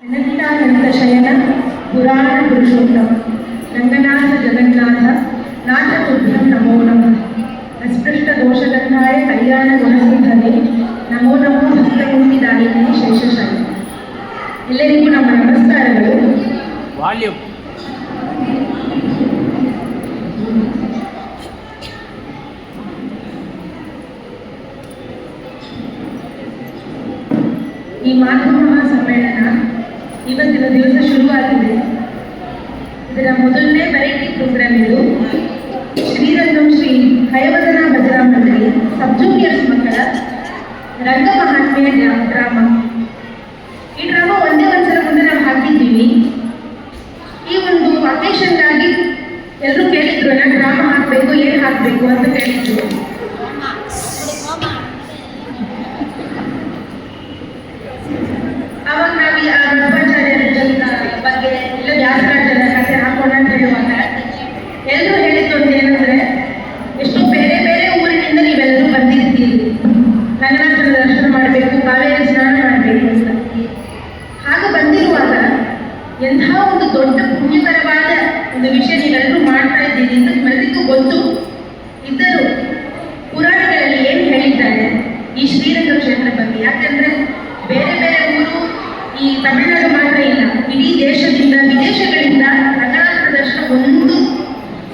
अनंतानंदशयन पुराण पुरुषोत्तम रंगनाथ जगन्नाथ नाथ तुभ्यं नमो नमः अस्पृष्ट दोषगंधाय कल्याण गुणसिद्धने नमो नमो भक्तमुक्तिदायिने शेषशायि ಎಲ್ಲರಿಗೂ ನಮ್ಮ ನಮಸ್ಕಾರಗಳು. ಈ ಮಾಧ್ಯಮ ಸಮ್ಮೇಳನ ಇವತ್ತಿನ ದಿವಸ ಶುರುವಾಗಿದೆ. ಇದರ ಮೊದಲನೇ ವೆರೈಟಿ ಪ್ರೋಗ್ರಾಮ್ ಇದು. ಶ್ರೀರಂಗಂ ಶ್ರೀ ಹಯವದನ ಭಜನಾ ಮಂಡಳಿ ಸಬ್ ಜೂನಿಯರ್ಸ್ ಮಕ್ಕಳ ರಂಗ ಮಹಾತ್ಮೆಯ ಡ್ರಾಮಾ. ಈ ಡ್ರಾಮಾ ಒಂದ್ಸಲ ಮುಂದೆ ನಾವು ಹಾಕಿದ್ದೀವಿ. ಈ ಒಂದು ಅಕೇಶನ್ಗಾಗಿ ಎಲ್ಲರೂ ಕೇಳಿದ್ರು, ನಾನು ಡ್ರಾಮಾ ಹಾಕಬೇಕು, ಏನು ಹಾಕಬೇಕು ಅಂತ ಕೇಳಿದ್ರು. ಅವಾಗ ನಾವು ಆ ಮಧ್ವಾಚಾರ್ಯರ ಬಗ್ಗೆ ಇಲ್ಲ ವ್ಯಾಸರಾಜರ ಕಥೆ ಹಾಕೋಣ ಅಂತ ಹೇಳುವಾಗ ಎಲ್ಲರೂ ಹೇಳಿದ್ದು ಒಂದು ಏನಂದ್ರೆ, ಎಷ್ಟೋ ಬೇರೆ ಬೇರೆ ಊರಿನಿಂದ ನೀವೆಲ್ಲರೂ ಬಂದಿರ್ತೀರಿ, ರಂಗನಾಥನ ದರ್ಶನ ಮಾಡಬೇಕು, ಕಾವೇರಿ ಸ್ನಾನ ಮಾಡಬೇಕು ಅಂತ. ಹಾಗೆ ಬಂದಿರುವಾಗ ಎಂಥ ಒಂದು ದೊಡ್ಡ ಪುಣ್ಯಕರವಾದ ಒಂದು ವಿಷಯ ನೀವೆಲ್ಲರೂ ಮಾಡ್ತಾ ಇದ್ದೀರಿ ಅಂತ ನಿಮ್ಮೆಲ್ಲರಿಗೂ ಗೊತ್ತು. ಇದ್ದರೂ ಪುರಾಣಗಳಲ್ಲಿ ಏನು ಹೇಳಿದ್ದಾರೆ ಈ ಶ್ರೀರಂಗ ಕ್ಷೇತ್ರ ಬಗ್ಗೆ? ಯಾಕಂದ್ರೆ ಬೇರೆ ಬೇರೆ ಊರು ಈ ತಮಿಳುನಾಡು ಮಾತ್ರ ಇಲ್ಲ, ಇಡೀ ದೇಶದಿಂದ ವಿದೇಶಗಳಿಂದ ರಂಗನಾಥನ ದರ್ಶನ ಒಂದು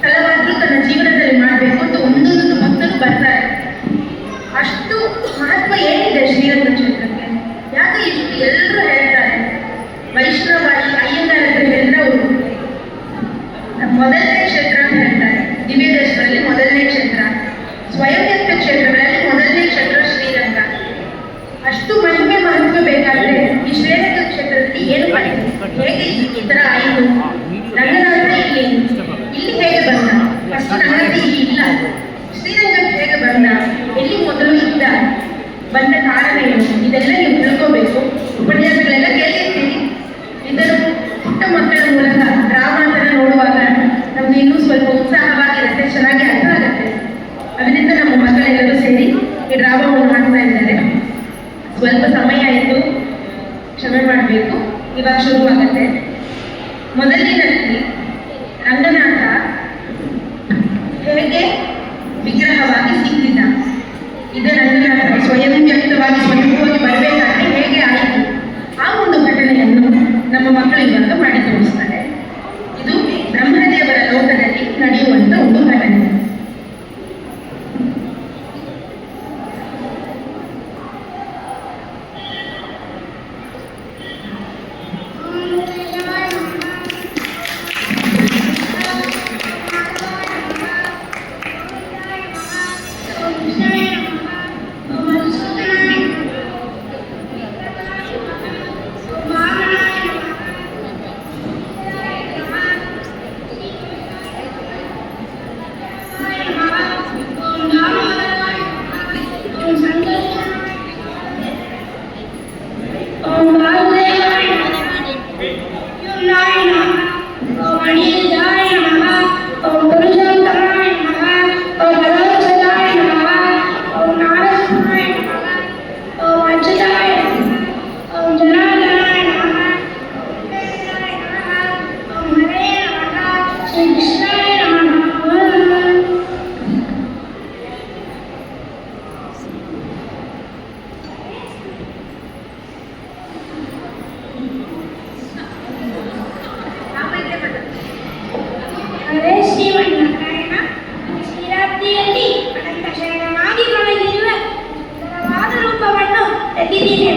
ಸಲವಾದರೂ ತನ್ನ ಜೀವನದಲ್ಲಿ ಮಾಡಬೇಕು ಅಂತ ಒಂದೊಂದು ಭಕ್ತರು ಬರ್ತಾರೆ. ಅಷ್ಟು ಮಹತ್ವ ಏನಿದೆ ಶ್ರೀರಂಗ ಕ್ಷೇತ್ರಕ್ಕೆ? ಯಾಕೆ ಇಷ್ಟು ಎಲ್ಲರೂ ಹೇಳ್ತಾರೆ, ವೈಷ್ಣವಾಯಿ ಅಯ್ಯಂಗಾರ ಅಂತ ಹೇಳಿದ್ರೆ ಅವರು ಮೊದಲನೇ ಕ್ಷೇತ್ರ ಅಂತ ಹೇಳ್ತಾರೆ. ದಿವ್ಯ ದೇಶದಲ್ಲಿ ಮೊದಲನೇ ಕ್ಷೇತ್ರ, ಸ್ವಯಂ ವ್ಯಕ್ತ ಕ್ಷೇತ್ರಗಳಲ್ಲಿ ಮೊದಲನೇ ಕ್ಷೇತ್ರ ಶ್ರೀರಂಗ. ಅಷ್ಟು ಮಹಿಮೆ ಮಹತ್ವ ಬೇಕಾದ್ರೆ ಈ ಶ್ರೀರಂಗ ಕ್ಷೇತ್ರದಲ್ಲಿ ಏನು ಮಾಡಿದೆ, ಹೇಗೆ ಈ ತರ ಆಯಿತು? ರಂಗನಾಥ ಇಲ್ಲಿ ಹೇಗೆ ಬಂದ? ಫಸ್ಟ್ ರಂಗನಾಥ ಇಲ್ಲಿ ಇಲ್ಲ, ಶ್ರೀರಂಗಕ್ಕೆ ಹೇಗೆ ಬಂದ? ಎಲ್ಲಿ ಮೊದಲು ಇದ್ದ? ಬಂದ ಕಾರಣ ಏನು? ಇದೆಲ್ಲ ನೀವು ತಿಳ್ಕೋಬೇಕು. ಉಪನ್ಯಾಸಗಳೆಲ್ಲ ಕೇಳಿರ್ತೀರಿ. ಇದನ್ನು ಪುಟ್ಟ ಮಕ್ಕಳ ಮೂಲಕ ಡ್ರಾಮಾಂತರ ನೋಡುವಾಗ ನಮ್ಗೆ ಇನ್ನೂ ಸ್ವಲ್ಪ ಉತ್ಸಾಹವಾಗಿರುತ್ತೆ, ಚೆನ್ನಾಗಿ ಅರ್ಥ ಆಗುತ್ತೆ. ಅದರಿಂದ ನಮ್ಮ ಮಕ್ಕಳೆಲ್ಲರೂ ಸೇರಿ ಈ ಡ್ರಾಮಾವನ್ನು ಮಾಡ್ತಾ ಇದ್ದಾರೆ. ಸ್ವಲ್ಪ ಸಮಯ ಆಯಿತು, ಕ್ಷಮೆ ಮಾಡಬೇಕು. ಇವಾಗ ಶುರುವಾಗುತ್ತೆ. ಮೊದಲಿನಲ್ಲಿ ರಂಗನಾಥ ಹೇಗೆ ವಿಗ್ರಹವಾಗಿ ಸಿಕ್ಕಿದ, ಇದು ರಂಗನಾಥ ಸ್ವಯಂ ವ್ಯಕ್ತವಾಗಿ ಸ್ವಯಂಭೂವಾಗಿ ಬರಬೇಕಾದ್ರೆ ಹೇಗೆ ಆಯಿತು, ಆ ಒಂದು ಘಟನೆಯನ್ನು ನಮ್ಮ ಮಕ್ಕಳು ಇವಾಗ ಮಾಡಿ ತೋರಿಸ್ತಾರೆ. ಇದು ಬ್ರಹ್ಮದೇವರ ಲೋಕದಲ್ಲಿ ನಡೆಯುವಂಥ ಒಂದು ಘಟನೆ.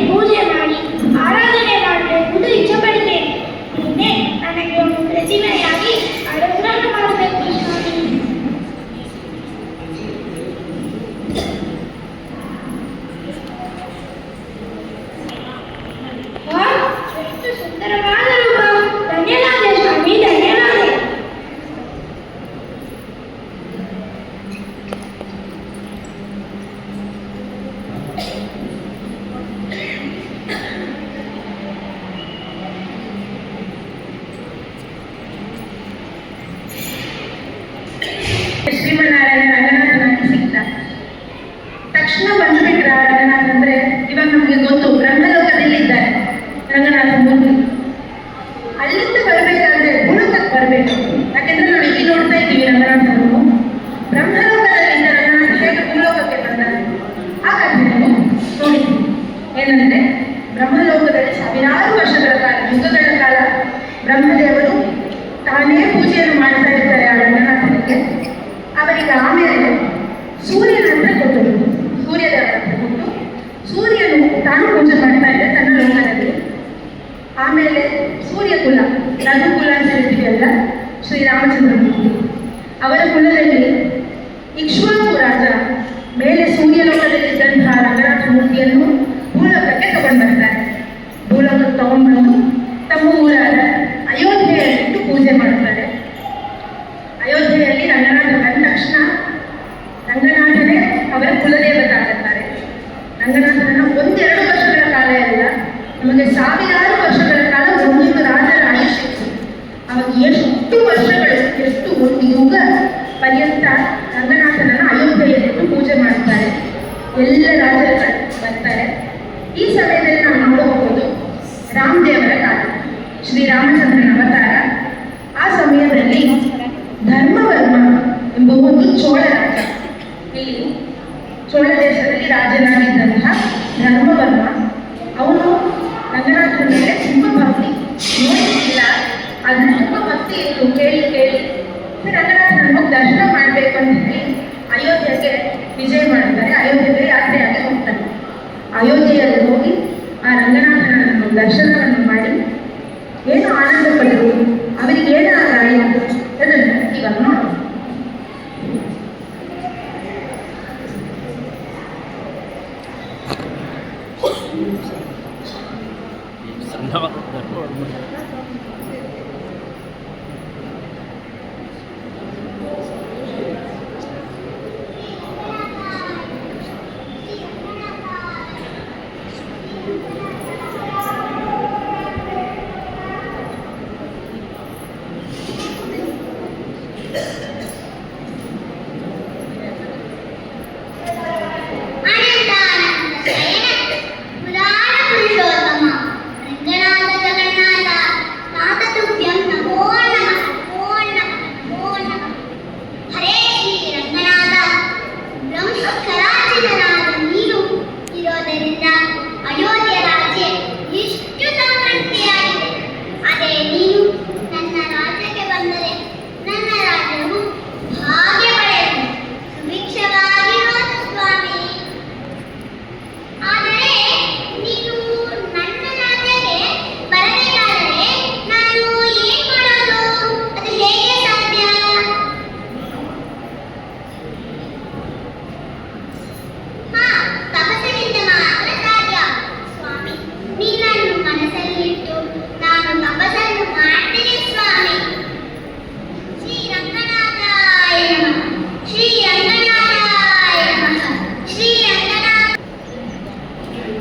ಪೂಜೆ ಮಾಡಿ ಆರಾಧನೆ ಮಾಡಬೇಕು ಅಂತ ಇಚ್ಛೆಪಡುತ್ತೇನೆ. ನಿನ್ನೆ ನನಗೆ ಒಂದು ಪ್ರತಿಮೆಯಾಗಿ ಅನುಗ್ರಹ ಮಾಡಬೇಕು ಸ್ವಾಮಿ. ಎಷ್ಟು ಸುಂದರವಾದ ರೂಪ! ಧನ್ಯನಾದೆ ಸ್ವಾಮಿ, ಧನ್ಯನಾದೆ. ಶ್ರೀಮನ್ನಾರಾಯಣ ರಂಗನಾಥನಾಗಿ ಸಿಕ್ತ ತಕ್ಷಣ ಬಂದ್ಬಿಟ್ರ ರಂಗನಾಥ ಅಂದ್ರೆ ಇವಾಗ ನಮ್ಗೆ ಗೊತ್ತು, ರಂಗಲೋಕದಲ್ಲಿ ಇದ್ದಾರೆ ರಂಗನಾಥ ಮೂರ್ತಿ. ಬ್ರಹ್ಮದೇವರು ತಾನೇ ಪೂಜೆಯನ್ನು ಮಾಡ್ತಾ ಇರ್ತಾರೆ ಆ ರಂಗನಾಥನಿಗೆ. ಅವರಿಗೆ ಆಮೇಲೆ ಸೂರ್ಯನ ಹತ್ರ ಕೊಟ್ಟರು, ಸೂರ್ಯದೇವರ ಹತ್ರ ಕೊಟ್ಟು ಸೂರ್ಯನು ತಾನು ಪೂಜೆ ಮಾಡ್ತಾ ಇದ್ದ ತನ್ನ ಲೋಕದಲ್ಲಿ. ಆಮೇಲೆ ಸೂರ್ಯಕುಲ, ರಘುಕುಲ ಅಂತ ಹೇಳ್ತೀವಲ್ಲ, ಶ್ರೀರಾಮಚಂದ್ರಮೂರ್ತಿ ಅವರ ಕುಲದಲ್ಲಿ ಇಕ್ಷ್ವಾಕು ರಾಜ ಮೇಲೆ ಸೂರ್ಯಲೋಕದಲ್ಲಿದ್ದಂತಹ ರಂಗನಾಥ ಮೂರ್ತಿಯನ್ನು ಭೂಲೋಕಕ್ಕೆ ತಗೊಂಡು ಬರ್ತಾರೆ. ಭೂಲೋಕಕ್ಕೆ ತಗೊಂಡ್ಬಂದು ತಮ್ಮ ಊರಾದ ಅಯೋಧ್ಯೆಯಲ್ಲಿಟ್ಟು ಪೂಜೆ ಮಾಡ್ತಾರೆ. ಅಯೋಧ್ಯೆಯಲ್ಲಿ ರಂಗನಾಥ ಬಂದ ತಕ್ಷಣ ರಂಗನಾಥನೇ ಅವರ ಕುಲದೇವತೆ ಆಗುತ್ತಾರೆ. ರಂಗನಾಥನನ್ನು ಒಂದೆರಡು ವರ್ಷಗಳ ಕಾಲ ಎಲ್ಲ, ನಮಗೆ ಸಾವಿರಾರು ವರ್ಷಗಳ ಕಾಲ ಒಂದೊಂದು ರಾಜರ ಆಯುಷ್ಯ. ಅವಾಗ ಎಷ್ಟು ವರ್ಷಗಳು, ಎಷ್ಟು ಒಂದು ಯುಗ ಪರ್ಯಂತ ರಂಗನಾಥನನ್ನು ಅಯೋಧ್ಯೆಯಲ್ಲಿಟ್ಟು ಪೂಜೆ ಮಾಡ್ತಾರೆ. ಎಲ್ಲ ರಾಜರು ಬರ್ತಾರೆ. ಈ ಸಮಯದಲ್ಲಿ ನಾವು ನೋಡಬಹುದು ರಾಮದೇವರ ಕಾಲ, ಶ್ರೀರಾಮಚಂದ್ರನ ಅವತಾರ. ಆ ಸಮಯದಲ್ಲಿ ಧರ್ಮವರ್ಮ ಎಂಬ ಒಂದು ಚೋಳ ರಾಜ, ಇಲ್ಲಿ ಚೋಳ ದೇಶದಲ್ಲಿ ರಾಜನಾಗಿದ್ದಂತಹ ಧರ್ಮವರ್ಮ, ಅವನು ರಂಗನಾಥನ ಮೇಲೆ ತುಂಬ ಭಕ್ತಿ, ನೋಡಿಲ್ಲ ಆದರೆ ತುಂಬ ಭಕ್ತಿ ಇತ್ತು. ಕೇಳಿ ಕೇಳಿ ರಂಗನಾಥನನ್ನು ದರ್ಶನ ಮಾಡಬೇಕು ಅಂತ ಹೇಳಿ ಅಯೋಧ್ಯೆಗೆ ವಿಜಯ ಮಾಡ್ತಾರೆ. ಅಯೋಧ್ಯೆಗೆ ಯಾತ್ರೆಯಾಗಿ ಹೋಗ್ತಾರೆ. ಅಯೋಧ್ಯೆಯಲ್ಲಿ ಹೋಗಿ ಆ ರಂಗನಾಥನನ್ನು ದರ್ಶನವನ್ನು ಮಾಡಿ ಏನು ಆನಂದ ಪಡೆದು ಅವರಿಗೆ ಏನಾಗಾಯಿತು ಅದನ್ನು ಇವಾಗ ನೋಡೋಣ.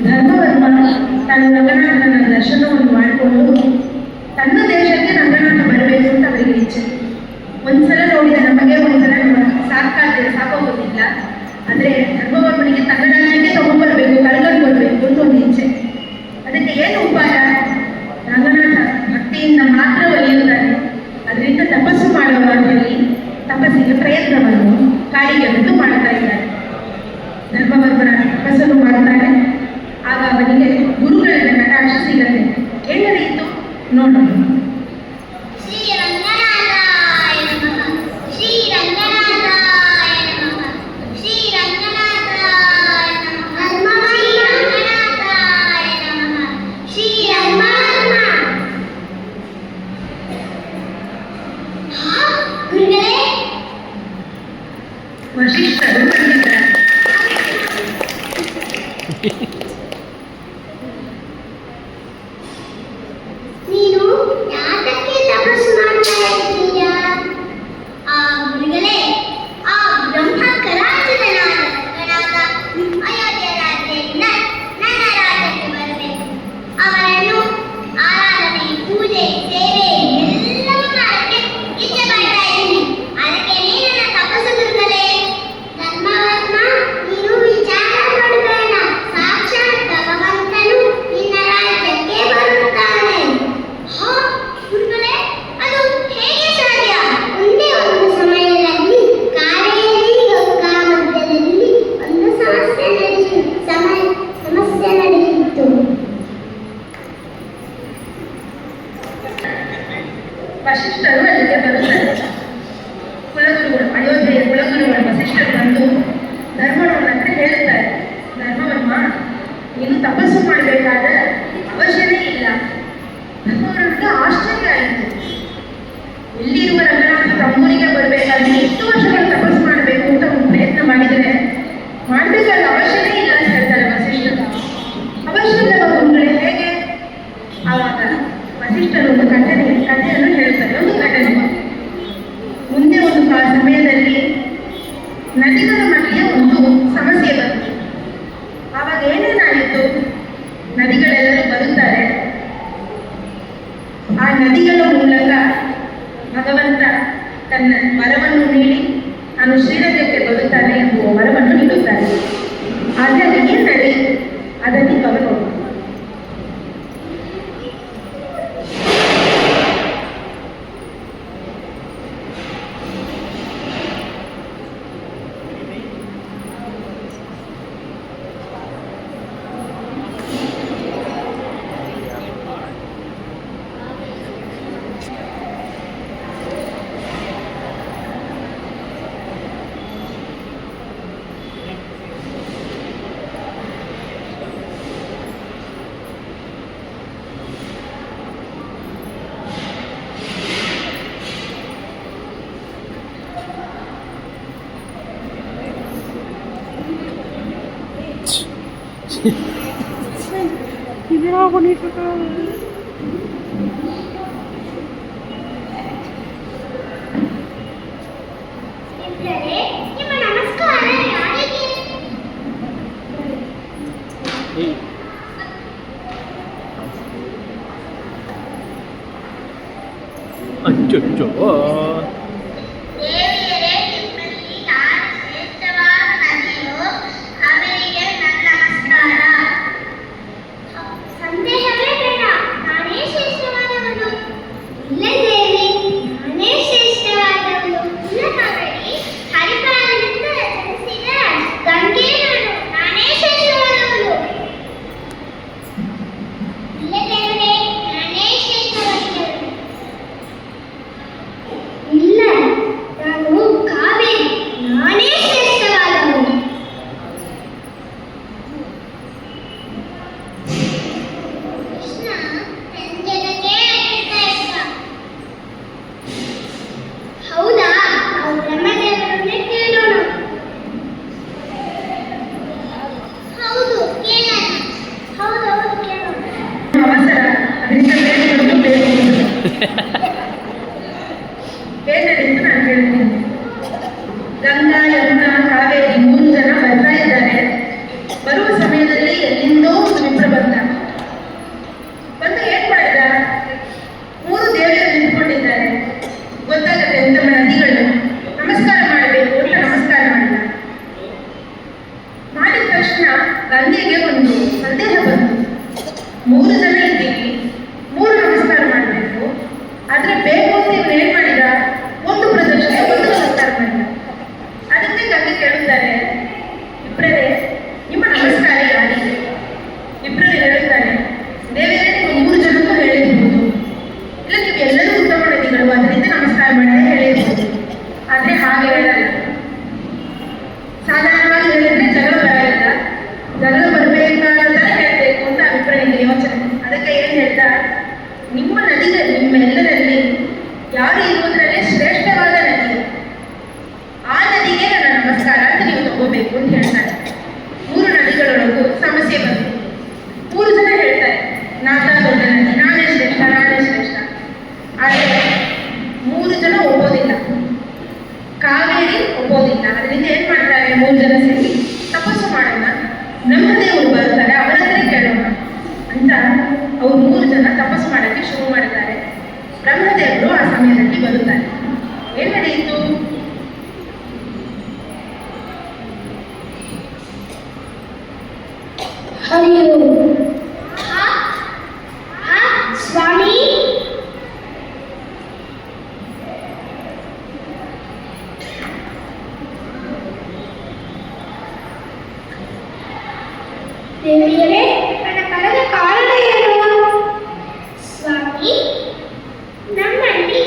ಧರ್ಮವರ್ಮ ತನ್ನ ರಂಗನಾಥನ ದರ್ಶನವನ್ನು ಮಾಡಿಕೊಂಡು ತನ್ನ ದೇಶಕ್ಕೆ ರಂಗನಾಥ ಬರಬೇಕು ಅಂತ ಅವರಿಗೆ ಇಚ್ಛೆ. ಒಂದ್ಸಲ ನೋಡಿದ ನಮಗೆ ಒಂದ್ಸಲ ಸಾಕೋಗೋದಿಲ್ಲ. ಆದರೆ ಧರ್ಮವರ್ಮನಿಗೆ ತನ್ನ ರಾಜ್ಯಕ್ಕೆ ತಗೊಂಡ್ಬರ್ಬೇಕು, ಕರ್ಕೊಂಡು ಬರಬೇಕು ಅಂತ ಒಂದು ಇಚ್ಛೆ. ಅದಕ್ಕೆ ಏನು ಉಪಾಯ? ರಂಗನಾಥ ಭಕ್ತಿಯಿಂದ ಮಾತ್ರ ಒಲಿಯುತ್ತಾನೆ, ಅದರಿಂದ ತಪಸ್ಸು ಮಾಡುವ ಅಂತ ಹೇಳಿ ತಪಸ್ಸಿಗೆ ಪ್ರಯತ್ನವನ್ನು ಕಾಡಿಗೆ ಬಂದು ಮಾಡ್ತಾ ಇದ್ದಾರೆ. ಧರ್ಮವರ್ಮನ ತಪಸ್ಸನ್ನು ಮಾಡ್ತಾರೆ. ಆಗ ಅವನಿಗೆ ಗುರುಗಳಿಂದ ಕಟಾಕ್ಷ ಸಿಗತ್ತೆ. ಏನು ನಡೆಯಿತು ನೋಡೋಣ. ವಶಿಷ್ಠರು ಬಂದಿದ್ದಾರೆ. ನೀನು ಯಾತಕ್ಕೆ ತಪಸ್ಸು ಮಾಡ್ತಾ ಇದ್ದೀಯಾ? ಆ ಗುರುಗಳೇ, ಆ ಬ್ರಹ್ಮ ಕರಾಚಿತನಾದ ರಂಗನಾಥ ಅಯೋಧ್ಯ ರಾಜ್ಯದಿಂದ ನನ್ನ ರಾಜ್ಯಕ್ಕೆ ಬರಬೇಕು. ಅವರನ್ನು ಆರಾಧನೆ, ಪೂಜೆ, ಸೇವೆ ಎಲ್ಲವೂ ಮಾಡಕ್ಕೆ ಇಚ್ಛೆ ಪಡ್ತಾ ಇದ್ದೀನಿ. ಅದಕ್ಕೆ ನನ್ನ ತಪಸ್ಸು ಗುರುಗಳೇ. ಧರ್ಮವರ್ಮ, ನೀನು ವಿಚಾರ ಪಡಬೇಡ. ಸಾಕ್ಷಾತ್ ಭಗವಂತನು ನಿನ್ನ ರಾಜ್ಯಕ್ಕೆ ಬರುತ್ತಾನೆ. ಹಾ ಗುರುಗಳೇ, ಅದು ಹೇಗೆ ಸಾಧ್ಯ? ಒಂದೇ ಒಂದು ಸಮಯದಲ್ಲಿ ಕಾವೇರಿ ಗಂಗಾ ಮಧ್ಯದಲ್ಲಿ ಒಂದು ಸಮಸ್ಯೆ ನಡೆಯಿತು. ವಸಿಷ್ಠರು ಅಲ್ಲಿಗೆ ಬರುತ್ತಾರೆ. ಕುಲಗುರುಗಳು, ಅಯೋಧ್ಯೆಯ ಕುಲಗುರುಗಳು ವಸಿಷ್ಠರು ಬಂದು ಧರ್ಮವನ್ನ ಹತ್ರ ಹೇಳುತ್ತಾರೆ, ಧರ್ಮವರ್ಮ ನೀನು ತಪಸ್ಸು ಮಾಡಬೇಕಾದ ಅವಶ್ಯನೇ ಇಲ್ಲ. ಧರ್ಮವರ್ಮನಿಗೆ ಆಶ್ಚರ್ಯ ಆಯಿತು. ಎಲ್ಲಿರುವ ರಂಗನಾಥ ತಮ್ಮೂರಿಗೆ ಬರಬೇಕಾದ್ರೆ ಎಷ್ಟು ವರ್ಷಗಳು ತಪಸ್ಸು ಮಾಡಬೇಕು ಅಂತ ಒಂದು ಪ್ರಯತ್ನ ಮಾಡಿದರೆ ಮಾಡಬೇಕಾದ ಅವಶ್ಯನೇ ಇಲ್ಲ ಅಂತ ಹೇಳ್ತಾರೆ ವಸಿಷ್ಠರು. ಅವಶ್ಯವಿಲ್ಲ ಗುರುಗಳೇ, ಹೇಗೆ? ಆವಾಗ ವಸಿಷ್ಠರು ಒಂದು ಕಥೆಯನ್ನು ಹೇಳುತ್ತಾರೆ. ಒಂದು ಘಟನೆ, ಮುಂದೆ ಒಂದು ಸಮಯದಲ್ಲಿ ನದಿಗಳ ಮಧ್ಯೆ ಒಂದು ಸಮಸ್ಯೆ ಬಂತು. ಆವಾಗ ಏನೇನಾಯಿತು? ನದಿಗಳೆಲ್ಲರೂ ಬರುತ್ತಾರೆ. ಆ ನದಿಗಳ ಮೂಲಕ ಭಗವಂತ ತನ್ನ ವರವನ್ನು ನೀಡಿ ನಾನು ಶ್ರೀರಂಗಕ್ಕೆ ಬರುತ್ತಾನೆ ಎಂಬುವ ವರವನ್ನು ನೀಡುತ್ತಾರೆ. ಆದರೆ ಏನು ನಡೆಯಿತು ಅದನ್ನು ಅವರು Mira, bonito todo. ಇಬ್ಬರೇ ನಿಮ್ಮ ನಮಸ್ಕಾರ ಯಾರಿಗೆ? ಅಚ್ಚಚ್ಚೋ ದೇವಿಯರೇ, ನಿಮ್ಮಲ್ಲಿ ಯಾರು ಶ್ರೇಷ್ಠವಾದ ನದಿಯೋ ಅವರಿಗೆ ನನ್ನ ನಮಸ್ಕಾರ. ಸಂದೇಹವೇ ಬೇಡ, ನಾನೇ ಶ್ರೇಷ್ಠವಾದವನು. ಇಲ್ಲ ದೇವಿ, ನಾನೇ ಶ್ರೇಷ್ಠವಾದವನು. ಇಲ್ಲ ಕಾವೇರಿ, ಹರಿಪಾಲನಿಂದ ಜನಿಸಿದ ಗಂಗೆ ನಾನೇ ಶ್ರೇಷ್ಠವಾದವನು. ಇಲ್ಲ ದೇವರೇ, ನಾನೇ ಶ್ರೇಷ್ಠವಾದವನು. ಇಲ್ಲ, ನಾನು ಕಾವೇರಿ, ನಾನೇ ಶ್ರೇಷ್ಠವಾದವನು. ಕೃಷ್ಣ ಸಂಜನಕ್ಕೆ ಅತ್ಯಂತ ಇಷ್ಟ. ಹೌದಾ? ನಾವು ಬ್ರಹ್ಮದೇವರನ್ನೇ ಕೇಳೋಣ. ಹೌದು, ಕೇಳೋಣ. ಹೌದೌದು, ಕೇಳೋಣ. ಅವಸರ, ಅದರಿಂದ ಬೇರೆಯವರು ಬೇಕು. ಏನೆಂದು ನಾನು ಹೇಳ್ತೀನಿ. ಗಂಗಾ, ಯಮುನಾ, ಕಾವೇರಿ 3 ಜನ ಬರ್ತಾ ಇದ್ದಾರೆ. ಬರುವ ಸಮಯದಲ್ಲಿ ಎಲ್ಲಿಂದೋ ಒಂದು ವಿಪ್ರ ಬಂದ. ಏನ್ ಮಾಡಿದ? 3 ದೇವಿಯರು ನಿಂತ್ಕೊಂಡಿದ್ದಾರೆ. ಗೊತ್ತಾಗತ್ತೆ ಉತ್ತಮ ನದಿಗಳು ನಮಸ್ಕಾರ ಮಾಡಬೇಕು ಅಂತ ನಮಸ್ಕಾರ ಮಾಡಿದ. ಮಾಡಿದ ತಕ್ಷಣ ಗಂಗೆಗೆ ಒಂದು ಸಂದೇಹ ಬಂತು. 3 ಜನ ಇದ್ದೀವಿ, 3 ನಮಸ್ಕಾರ ಮಾಡಬೇಕು. ಆದ್ರೆ ಬೇಕು ಅಂತ ಇವ್ರು ಏನ್ ಮಾಡಿದ? ಒಂದು ಪ್ರದಕ್ಷಿಣೆ, ಒಂದು ನಮಸ್ಕಾರ ಮಾಡಿದ. ಅದಕ್ಕೆ ಗಂಗೆ ಕೇಳುತ್ತಾರೆ, ವಿಪ್ರರೇ, ನಿಮ್ಮ ನಮಸ್ಕಾರ ಯಾರಿಗೆ? ವಿಪ್ರರು ಹೇಳುತ್ತಾರೆ, ದೇವರೇ, ನೀವು 3 ಜನಕ್ಕೂ ಹೇಳಿರ್ಬೋದು. ಇಲ್ಲ, ನೀವು ಎಲ್ಲರೂ ಉತ್ತಮ ನದಿಗಳು, ಅದರಿಂದ ನಮಸ್ಕಾರ ಮಾಡದೆ ಹೇಳಿರ್ಬೋದು. ಆದ್ರೆ ಹಾಗೆ ಹೇಳಲ್ಲ. ಸಾಧಾರಣವಾಗಿ ಹೇಳಿದ್ರೆ ಜಗಳ ಬರಲ್ಲ. ಜಗಳ ಬರಬೇಕಾದ ಹೇಳಬೇಕು ಅಂತ ವಿಪ್ರನಿಗೆ ಯೋಚನೆ. ಅದಕ್ಕೆ ಏನ್ ಹೇಳ್ದ? ನಿಮ್ಮ ನದಿಗಳು, ನಿಮ್ಮೆಲ್ಲರಲ್ಲಿ ಯಾರು ಇರುವುದರಲ್ಲೇ ಶ್ರೇಷ್ಠವಾದ ನದಿ, ಆ ನದಿಗೆ ನನ್ನ ನಮಸ್ಕಾರ ಅಂತ ನೀವು ತಗೋಬೇಕು ಅಂತ ಹೇಳ್ತಾರೆ. 3 ನದಿಗಳೊಳಗೂ ಸಮಸ್ಯೆ ಬಂತು. 3 ಜನ ಹೇಳ್ತಾರೆ, ನಾಥ ದೊಡ್ಡ ನದಿ, ನಾನೇ ಶ್ರೇಷ್ಠ, ನಾನೇ ಶ್ರೇಷ್ಠ. ಆದರೆ 3 ಜನ ಒಪ್ಪೋದಿಲ್ಲ. ಕಾವೇರಿ ಒಪ್ಪೋದಿಲ್ಲ. ಅದರಿಂದ ಏನ್ ಮಾಡ್ತಾರೆ? 3 ಜನ ಸೇರಿ ತಪಸ್ಸು ಮಾಡೋಣ, ಬ್ರಹ್ಮದೇವರು ಬರ್ತಾರೆ, ಅವರ ಹತ್ರ ಕೇಳೋಣ ಅಂತ ಅವ್ರು 3 ಜನ ತಪಸ್ಸು ಮಾಡೋಕ್ಕೆ ಶುರು ಮಾಡ್ತಾರೆ. ಬ್ರಹ್ಮದೇವರು ಆ ಸಮಯದಲ್ಲಿ ಬರುತ್ತಾರೆ. ಏನ್ ನಡೆಯಿತು? ಅಯ್ಯೋ, ಸ್ವಾಮಿ, ದೇವಿಯರೇ, ನನ್ನ ಕರೆದ ಕಾರಣ ಏನು? ಸ್ವಾಮಿ, ನಮ್ಮಲ್ಲಿ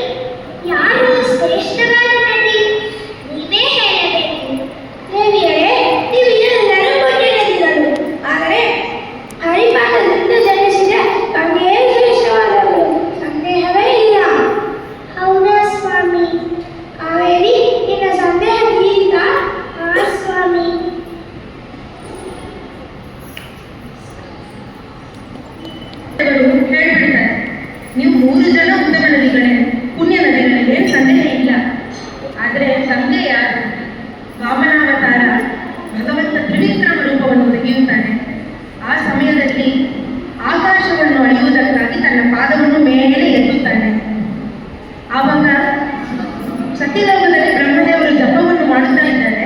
3 ಜನ ಉತ್ತಮ ನದಿಗಳೇ, ಪುಣ್ಯ ನದಿಗಳೇ, ಏನು ಸಂದೇಹ ಇಲ್ಲ. ಆದರೆ ಗಂಗೆ ಯಾರು? ವಾಮನಾವತಾರ, ಭಗವಂತ ತ್ರಿವಿಕ್ರಮ ರೂಪವನ್ನು ತೆಗೆಯುತ್ತಾನೆ. ಆ ಸಮಯದಲ್ಲಿ ಆಕಾಶವನ್ನು ಅಳೆಯುವುದಕ್ಕಾಗಿ ತನ್ನ ಪಾದವನ್ನು ಮೇಲೆ ಎತ್ತುತ್ತಾನೆ. ಆವಾಗ ಸತ್ಯಲೋಕದಲ್ಲಿ ಬ್ರಹ್ಮದೇವರು ಜಪವನ್ನು ಮಾಡುತ್ತಾ ಇದ್ದಾರೆ.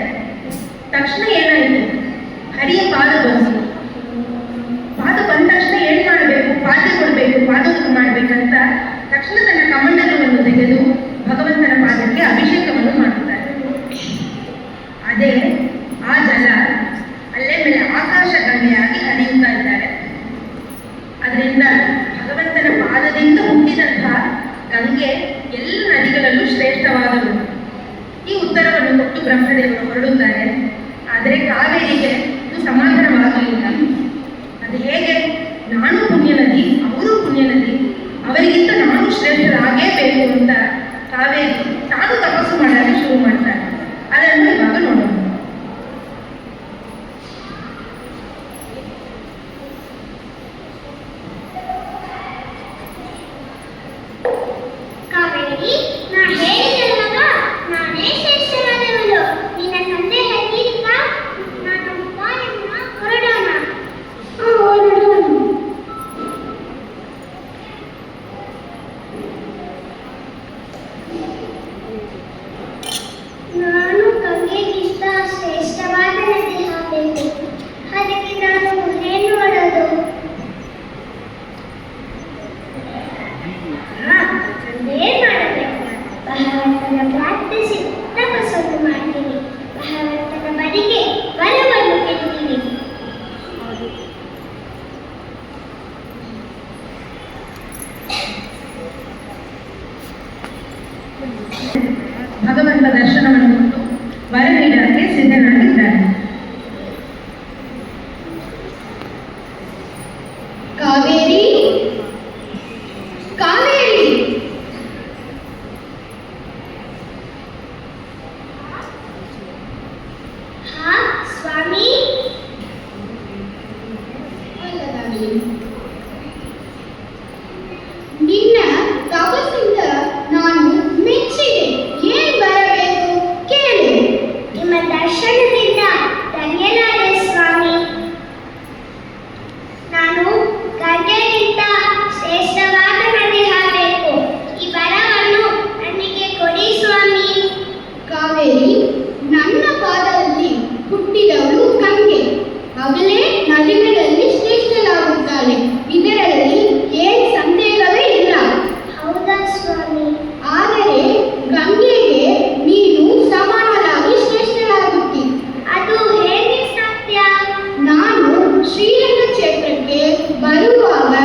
ತಕ್ಷಣ ಏನಾಯಿತು? ಹರಿಯ ಪಾದ ಬಂತು. ಪಾದ ಬಂದ ತಕ್ಷಣ ಏನ್ ಮಾಡಬೇಕು? ಪಾದ್ಯ ಕೊಡಬೇಕು, ಪಾದವನ್ನು ಮಾಡಬೇಕಂತ ತಕ್ಷಣ ತನ್ನ ಕಮಂಡಲವನ್ನು ತೆಗೆದು ಭಗವಂತನ ಪಾದಕ್ಕೆ ಅಭಿಷೇಕವನ್ನು ಮಾಡುತ್ತಾರೆ. ಅದೇ ಆ ಜಲ ಅಲ್ಲೇ ಮೇಲೆ ಆಕಾಶ ಗಂಗೆಯಾಗಿ ಹರಿಯುತ್ತಾ ಇದ್ದಾರೆ. ಅದರಿಂದ ಭಗವಂತನ ಪಾದದಿಂದ ಹುಟ್ಟಿದಂತಹ ಗಂಗೆ ಎಲ್ಲ ನದಿಗಳಲ್ಲೂ ಶ್ರೇಷ್ಠವಾದವು. ಈ ಉತ್ತರವನ್ನು ಕೊಟ್ಟು ಬ್ರಹ್ಮದೇವರು ಹೊರಡುತ್ತಾರೆ. ಆದರೆ ಕಾವೇರಿಗೆ ಇದು ಸಮಾಧಾನವಾಗಲಿಲ್ಲ. ಅದು ಹೇಗೆ? ನಾನು ಪುಣ್ಯ ನದಿ, ಅವರು ಪುಣ್ಯ ನದಿ, ಅವರಿಗಿಂತ ನಾನು ಶ್ರೇಷ್ಠರಾಗೇಬೇಕು ಅಂತ ಕಾವೇರಿ ತಾನು ತಪಸ್ಸು ಮಾಡಲು ಶುರು ಮಾಡ್ತಾರೆ. ಅದನ್ನು ಇವಾಗ ನೋಡೋಣ. ಕಾವೇರಿ, ನಾ ಹೇಳಿದಲ್ವಾಗ ನಾನೇ ಶ್ರೇಷ್ಠನಾದವಳು. ನಿನ್ನ ಸಂದೇಹ ತೀರಿತಾ? ನಾನು ಬಾಯನ್ನ ಹೊರಡೋಣ. ಹೊರಡೋಣ. ನಾನು ಗಂಗೆಗಿಂತ ಶ್ರೇಷ್ಠವಾದ ನದಿ ಆಗಬೇಕು. ಅದಕ್ಕೆ ನಾನು ಏನು ಮಾಡೋದು? ಏನ್ ಮಾಡಬೇಕು? ಭಗವಂತನ ಪ್ರಾರ್ಥಿಸಿ ತಪಸ್ಸನ್ನು ಮಾಡ್ತೀನಿ. ಭಗವಂತನ ಬಳಿಗೆ ವರವನ್ನು ಕೇಳ್ತೀನಿ. ಭಗವಂತ ದರ್ಶನವನ್ನು ಕೊಟ್ಟು ವರ ನೀಡಕ್ಕೆ ಸಿದ್ಧನಾಗಿದ್ದಾನೆ. ಕಾವೇರಿ, ಕಾವೇರಿ, ಹಾ ಸ್ವಾಮಿ. ನಿನ್ನ ತಪಸ್ಸಿಂದ ನಾನು ಮೆಚ್ಚಿದೆ. ಏನ್ ಬರಬೇಕು ಕೇಳು. ನಿಮ್ಮ ದರ್ಶನದಿಂದ ಧನ್ಯನಾದೆ ಸ್ವಾಮಿ. ನಾನು ಗಂಗೆಗಿಂತ ಶ್ರೇಷ್ಠವಾದ ನದಿ ಆಗಬೇಕು. ಈ ವರವನ್ನು ನನಗೆ ಕೊಡಿ ಸ್ವಾಮಿ. ಕಾವೇರಿ, ನನ್ನ ಪಾದದಲ್ಲಿ ಹುಟ್ಟಿದವಳು ಗಂಗೆ. ಅವಳೇ ನದಿಗಳಲ್ಲಿ ಶ್ರೇಷ್ಠಳಾಗುತ್ತಾಳೆ. ಇದರಲ್ಲಿ ಏನ್ ಸಂದೇಹವೇ ಇಲ್ಲ. ಹೌದಾ ಸ್ವಾಮಿ? ಆದರೆ ಗಂಗೆಗೆ ನೀನು ಸಮಾನರಾಗಿ ಶ್ರೇಷ್ಠಳಾಗುತ್ತಿ. ಅದು ಹೇಗೆ ಸತ್ಯ? ನಾನು ಶ್ರೀರಂಗ ಕ್ಷೇತ್ರಕ್ಕೆ ಬರುವಾಗ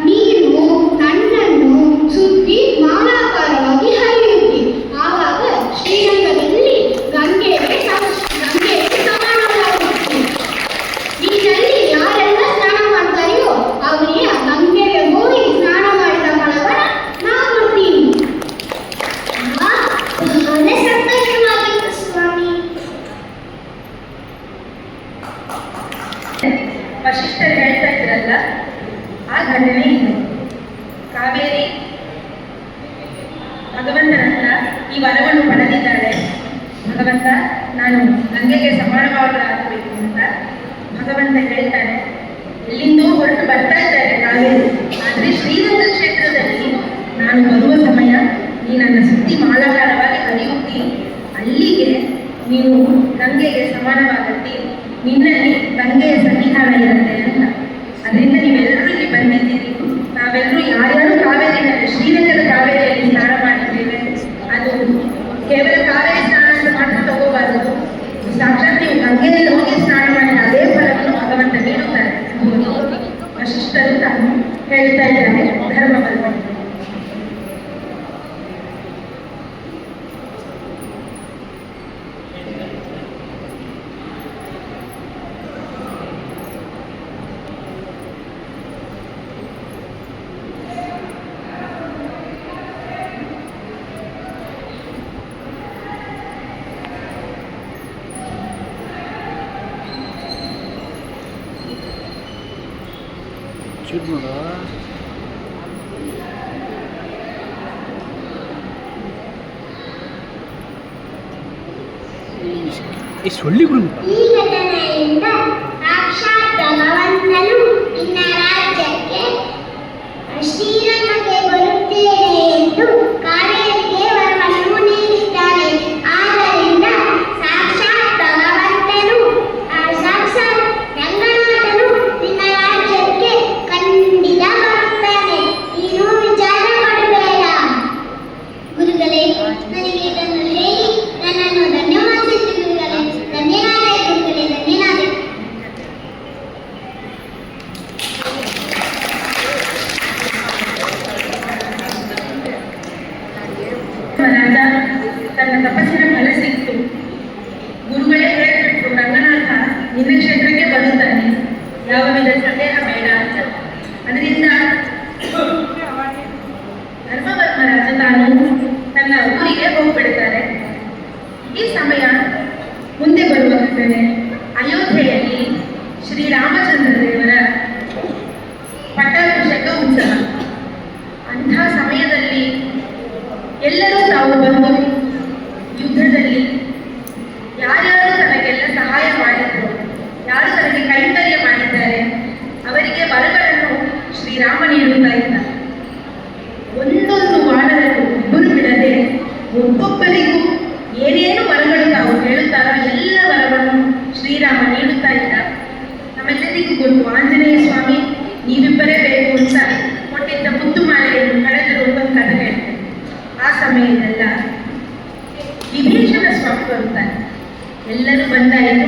ನೀನು ನನ್ನನ್ನು ಸುತ್ತಿ ಮಾಲಾಕಾರವಾಗಿ ಹರಿಯುತ್ತಿ. ಆವಾಗ ಶ್ರೀರಂಗದಲ್ಲಿ ಗಂಗೆಗೆ ಸಮಾನರಾಗುತ್ತಿ. ನೀನಲ್ಲಿ ಯಾರೆಲ್ಲ ಸ್ನಾನ ಮಾಡ್ತಾರೆಯೋ ಅವರಿಗೆ ಗಂಗೆಗೆ ಹೋಗಿ ಸ್ನಾನ ಮಾಡಿದ ಫಲವನ್ನ ನಾ ಕೊಡ್ತೀನಿ. ಬಹಳ ಸಂತೋಷವಾಗಿತ್ತು ಸ್ವಾಮಿ. ವಶಿಷ್ಠರು ಹೇಳ್ತಾ ಇದ್ರಲ್ಲ, ಆ ಘಟನೆ ಇದು. ಕಾವೇರಿ ಭಗವಂತನ ಹತ್ರ ಈ ವರವನ್ನು ಪಡೆದಿದ್ದಾಳೆ. ಭಗವಂತ, ನಾನು ಗಂಗೆಗೆ ಸಮಾನವಾಗಬೇಕು ಅಂತ ಭಗವಂತ ಹೇಳ್ತಾನೆ. ಎಲ್ಲಿಂದೋ ಹೊರಟು ಬರ್ತಾ ಇದ್ದಾರೆ ಕಾವೇರಿ. ಆದರೆ ಶ್ರೀರಂಗ ಕ್ಷೇತ್ರದಲ್ಲಿ ನಾನು ಬರುವ ಸಮಯ ನೀ ನನ್ನ ಸುತ್ತಿ ಮಾಲಾಕಾರವಾಗಿ ಹರಿಯುತ್ತಿ. ಅಲ್ಲಿಗೆ ನೀನು ಗಂಗೆಗೆ ಸಮಾನವಾಗತ್ತಿ. ನಿನ್ನಲ್ಲಿ ಗಂಗೆಯ ಸನ್ನಿಧಾನ ಇರುತ್ತೆ ಅಂತ. ಅದರಿಂದ ನೀವೆಲ್ಲರೂ ಇಲ್ಲಿ ಬಂದಿದ್ದೀರಿ. ನಾವೆಲ್ಲರೂ ಯಾರ್ಯಾರು ಕಾವೇರಿನಲ್ಲಿ, ಶ್ರೀರಂಗದ ಕಾವೇರಿಯಲ್ಲಿ ಸ್ನಾನ ಮಾಡಿದ್ದೇವೆ. ಅದು ಕೇವಲ ಕಾವೇರಿ ಸ್ನಾನ ಅಂತ ಮಾತ್ರ ತಗೋಬಾರದು. ಸಾಕ್ಷಾತ್ ನೀವು ಗಂಗೆಯಲ್ಲಿ ಹೋಗಿ ಸ್ನಾನ ಮಾಡಿದ ಅದೇ ಫಲವನ್ನು ಭಗವಂತ ನೀಡುತ್ತಾರೆ. ವಶಿಷ್ಠರು ಹೇಳ್ತಾ ಇದ್ದಾರೆ ಧರ್ಮ ಬಲ್ವ. ಶೂಟ್ ಮಾಡ ಈ ಸೊಳ್ಳಿ ಗುರು ಈ ಘಟನೆಯಿಂದ ಸಾಕ್ಷಾತ್ ಭಗವಂತನು ನಿನ್ನ ರಾಜ್ಯಕ್ಕೆ ಶ್ರೀರಂಗಕ್ಕೆ ಬರುತ್ತೇನೆ ಎಂದು ಕಾವೇರಿಗೆ ವರವನ್ನು ನೀಡಿದ್ದಾನೆ. ಆದ್ದರಿಂದ ಸಾಕ್ಷಾತ್ ಭಗವಂತನು ಸಾಕ್ಷಾತ್ ರಂಗನಾಥನು ನಿನ್ನ ರಾಜ್ಯಕ್ಕೆ ಖಂಡಿತ ಬರುತ್ತಾನೆ. ನೀನು ವಿಚಾರ ಮಾಡಬೇಡ. ಗುರುಗಳೇ, ನನಗೆ ಇದನ್ನು ಹೇಳಿ ನನ್ನನ್ನು ಧನ್ಯವಾದಿಸಿದ ಗುರುಗಳೇ. ಧನ್ಯನಾದೆ ಗುರುಗಳೇ, ಧನ್ಯನಾದೆ. ರಾಜ ತನ್ನ ತಪಸ್ಸಿನ ಫಲ ಸಿಕ್ತು. ಗುರುಗಳೇ ಹೇಳಿಬಿಟ್ರು, ರಂಗನಾಥ ನಿನ್ನ ಕ್ಷೇತ್ರಕ್ಕೆ ಬರುತ್ತಾನೆ, ಯಾವ ವಿಧ ಸಂದೇಹ ಬೇಡ ಅಂತ. ಅದರಿಂದ ಧರ್ಮವರ್ಮರಾಜ ತಾನು ತನ್ನ ಊರಿಗೆ ಹೋಗ್ಬಿಡ್ತಾರೆ. ಈ ಸಮಯ ಮುಂದೆ ಬರುವ ಘಟನೆ ಅಯೋಧ್ಯೆಯಲ್ಲಿ ಶ್ರೀರಾಮಚಂದ್ರ ದೇವರ ಪಟ್ಟಾಭಿಷೇಕ ಉತ್ಸವ. ಅಂತಹ ಸಮಯದಲ್ಲಿ ಎಲ್ಲರೂ ತಾವು ಬಂದು ಯುದ್ಧದಲ್ಲಿ ಯಾರ್ಯಾರು ತನಗೆಲ್ಲ ಸಹಾಯ ಮಾಡಿದ್ರು, ಯಾರು ತನಗೆ ಕೈಂಕರ್ಯ ಮಾಡಿದ್ದಾರೆ ಅವರಿಗೆ ವರಗಳನ್ನು ಶ್ರೀರಾಮ ನೀಡುತ್ತಾ ಇದ್ದ. ಒಂದೊಂದು ವಾರದಲ್ಲೂ ಗುರು ಬಿಡದೆ ಒಬ್ಬೊಬ್ಬರಿಗೂ ಏನೇನು ವರಗಳು ತಾವು ಹೇಳುತ್ತಾರೋ ಎಲ್ಲ ವರವನ್ನು ಶ್ರೀರಾಮ ನೀಡುತ್ತಾ ಇದ್ದ. ನಮ್ಮೆಲ್ಲರಿಗೂ ಗೊತ್ತು, ಆಂಜನೇಯ ಸ್ವಾಮಿ ನೀವಿಬ್ಬರೇ ಬೇಕು ಅಂತ ಕೊಟ್ಟಿದ್ದ ಮುತ್ತು ಮಾಲೆಯನ್ನು ಕಳೆದಿರುವಂತ ಕಥೆ ಹೇಳ್ತೇನೆ. ಆ ಸಮಯದಲ್ಲ ವಿಭೀಷಣ ಸ್ವಾಮಿ ಬರುತ್ತಾರೆ. ಎಲ್ಲರೂ ಬಂದಾಯಿತು.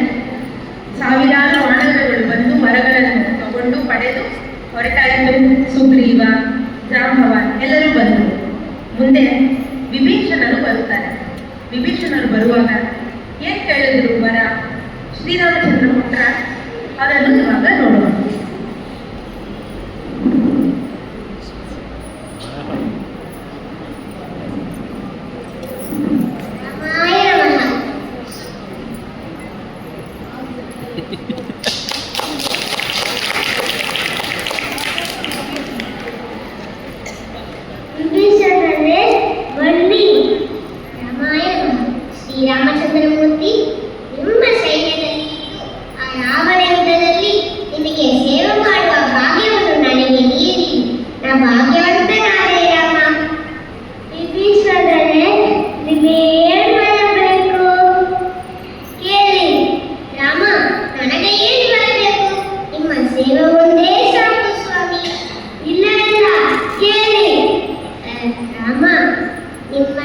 ಸಾವಿರಾರು ವಾನರಗಳು ಬಂದು ವರಗಳನ್ನು ತಗೊಂಡು ಪಡೆದು ಹೊರಟಾಯಿತು. ಸುಗ್ರೀವ, ಜಾಂಬವಾನ್ ಎಲ್ಲರೂ ಬಂದರು. ಮುಂದೆ ವಿಭೀಷಣರು ಬರುತ್ತಾರೆ. ವಿಭೀಷಣರು ಬರುವಾಗ ಏನ್ ಕೇಳಿದ್ರು ವರ? ಶ್ರೀರಾಮಚಂದ್ರ ಪುತ್ರ. ಅದನ್ನು ಇವಾಗ ನೋಡೋಣ. ವಿಭೀಷಣರೇ ಬನ್ನಿ. ರಾಮಾಯಣ. ಶ್ರೀರಾಮಚಂದ್ರಮೂರ್ತಿ ನಿಮ್ಮ ಸೈನ್ಯದಲ್ಲಿ ಇದ್ದು ಆ ರಾವಣ ಯುದ್ಧದಲ್ಲಿ ನಿಮಗೆ ಸೇವೆ ಮಾಡುವ ಭಾಗ್ಯವನ್ನು ನನಗೆ ನೀಡಿ. ನಾ ಭಾಗ್ಯವಂತನಾದೆ ರಾಮ. ವಿಭೀಷಣರೇ, ನಿಮಗೇನು ಬರಬೇಕು ಕೇಳಿ. ರಾಮ, ನನಗೆ ಏನು ಬರಬೇಕು? ನಿಮ್ಮ ಸೇವೆ ಒಂದೇ ಸಾಕು ಸ್ವಾಮಿ. ಇಲ್ಲ ಇಲ್ಲ, ಕೇಳಿ. ರಾಮ, ನಿಮ್ಮ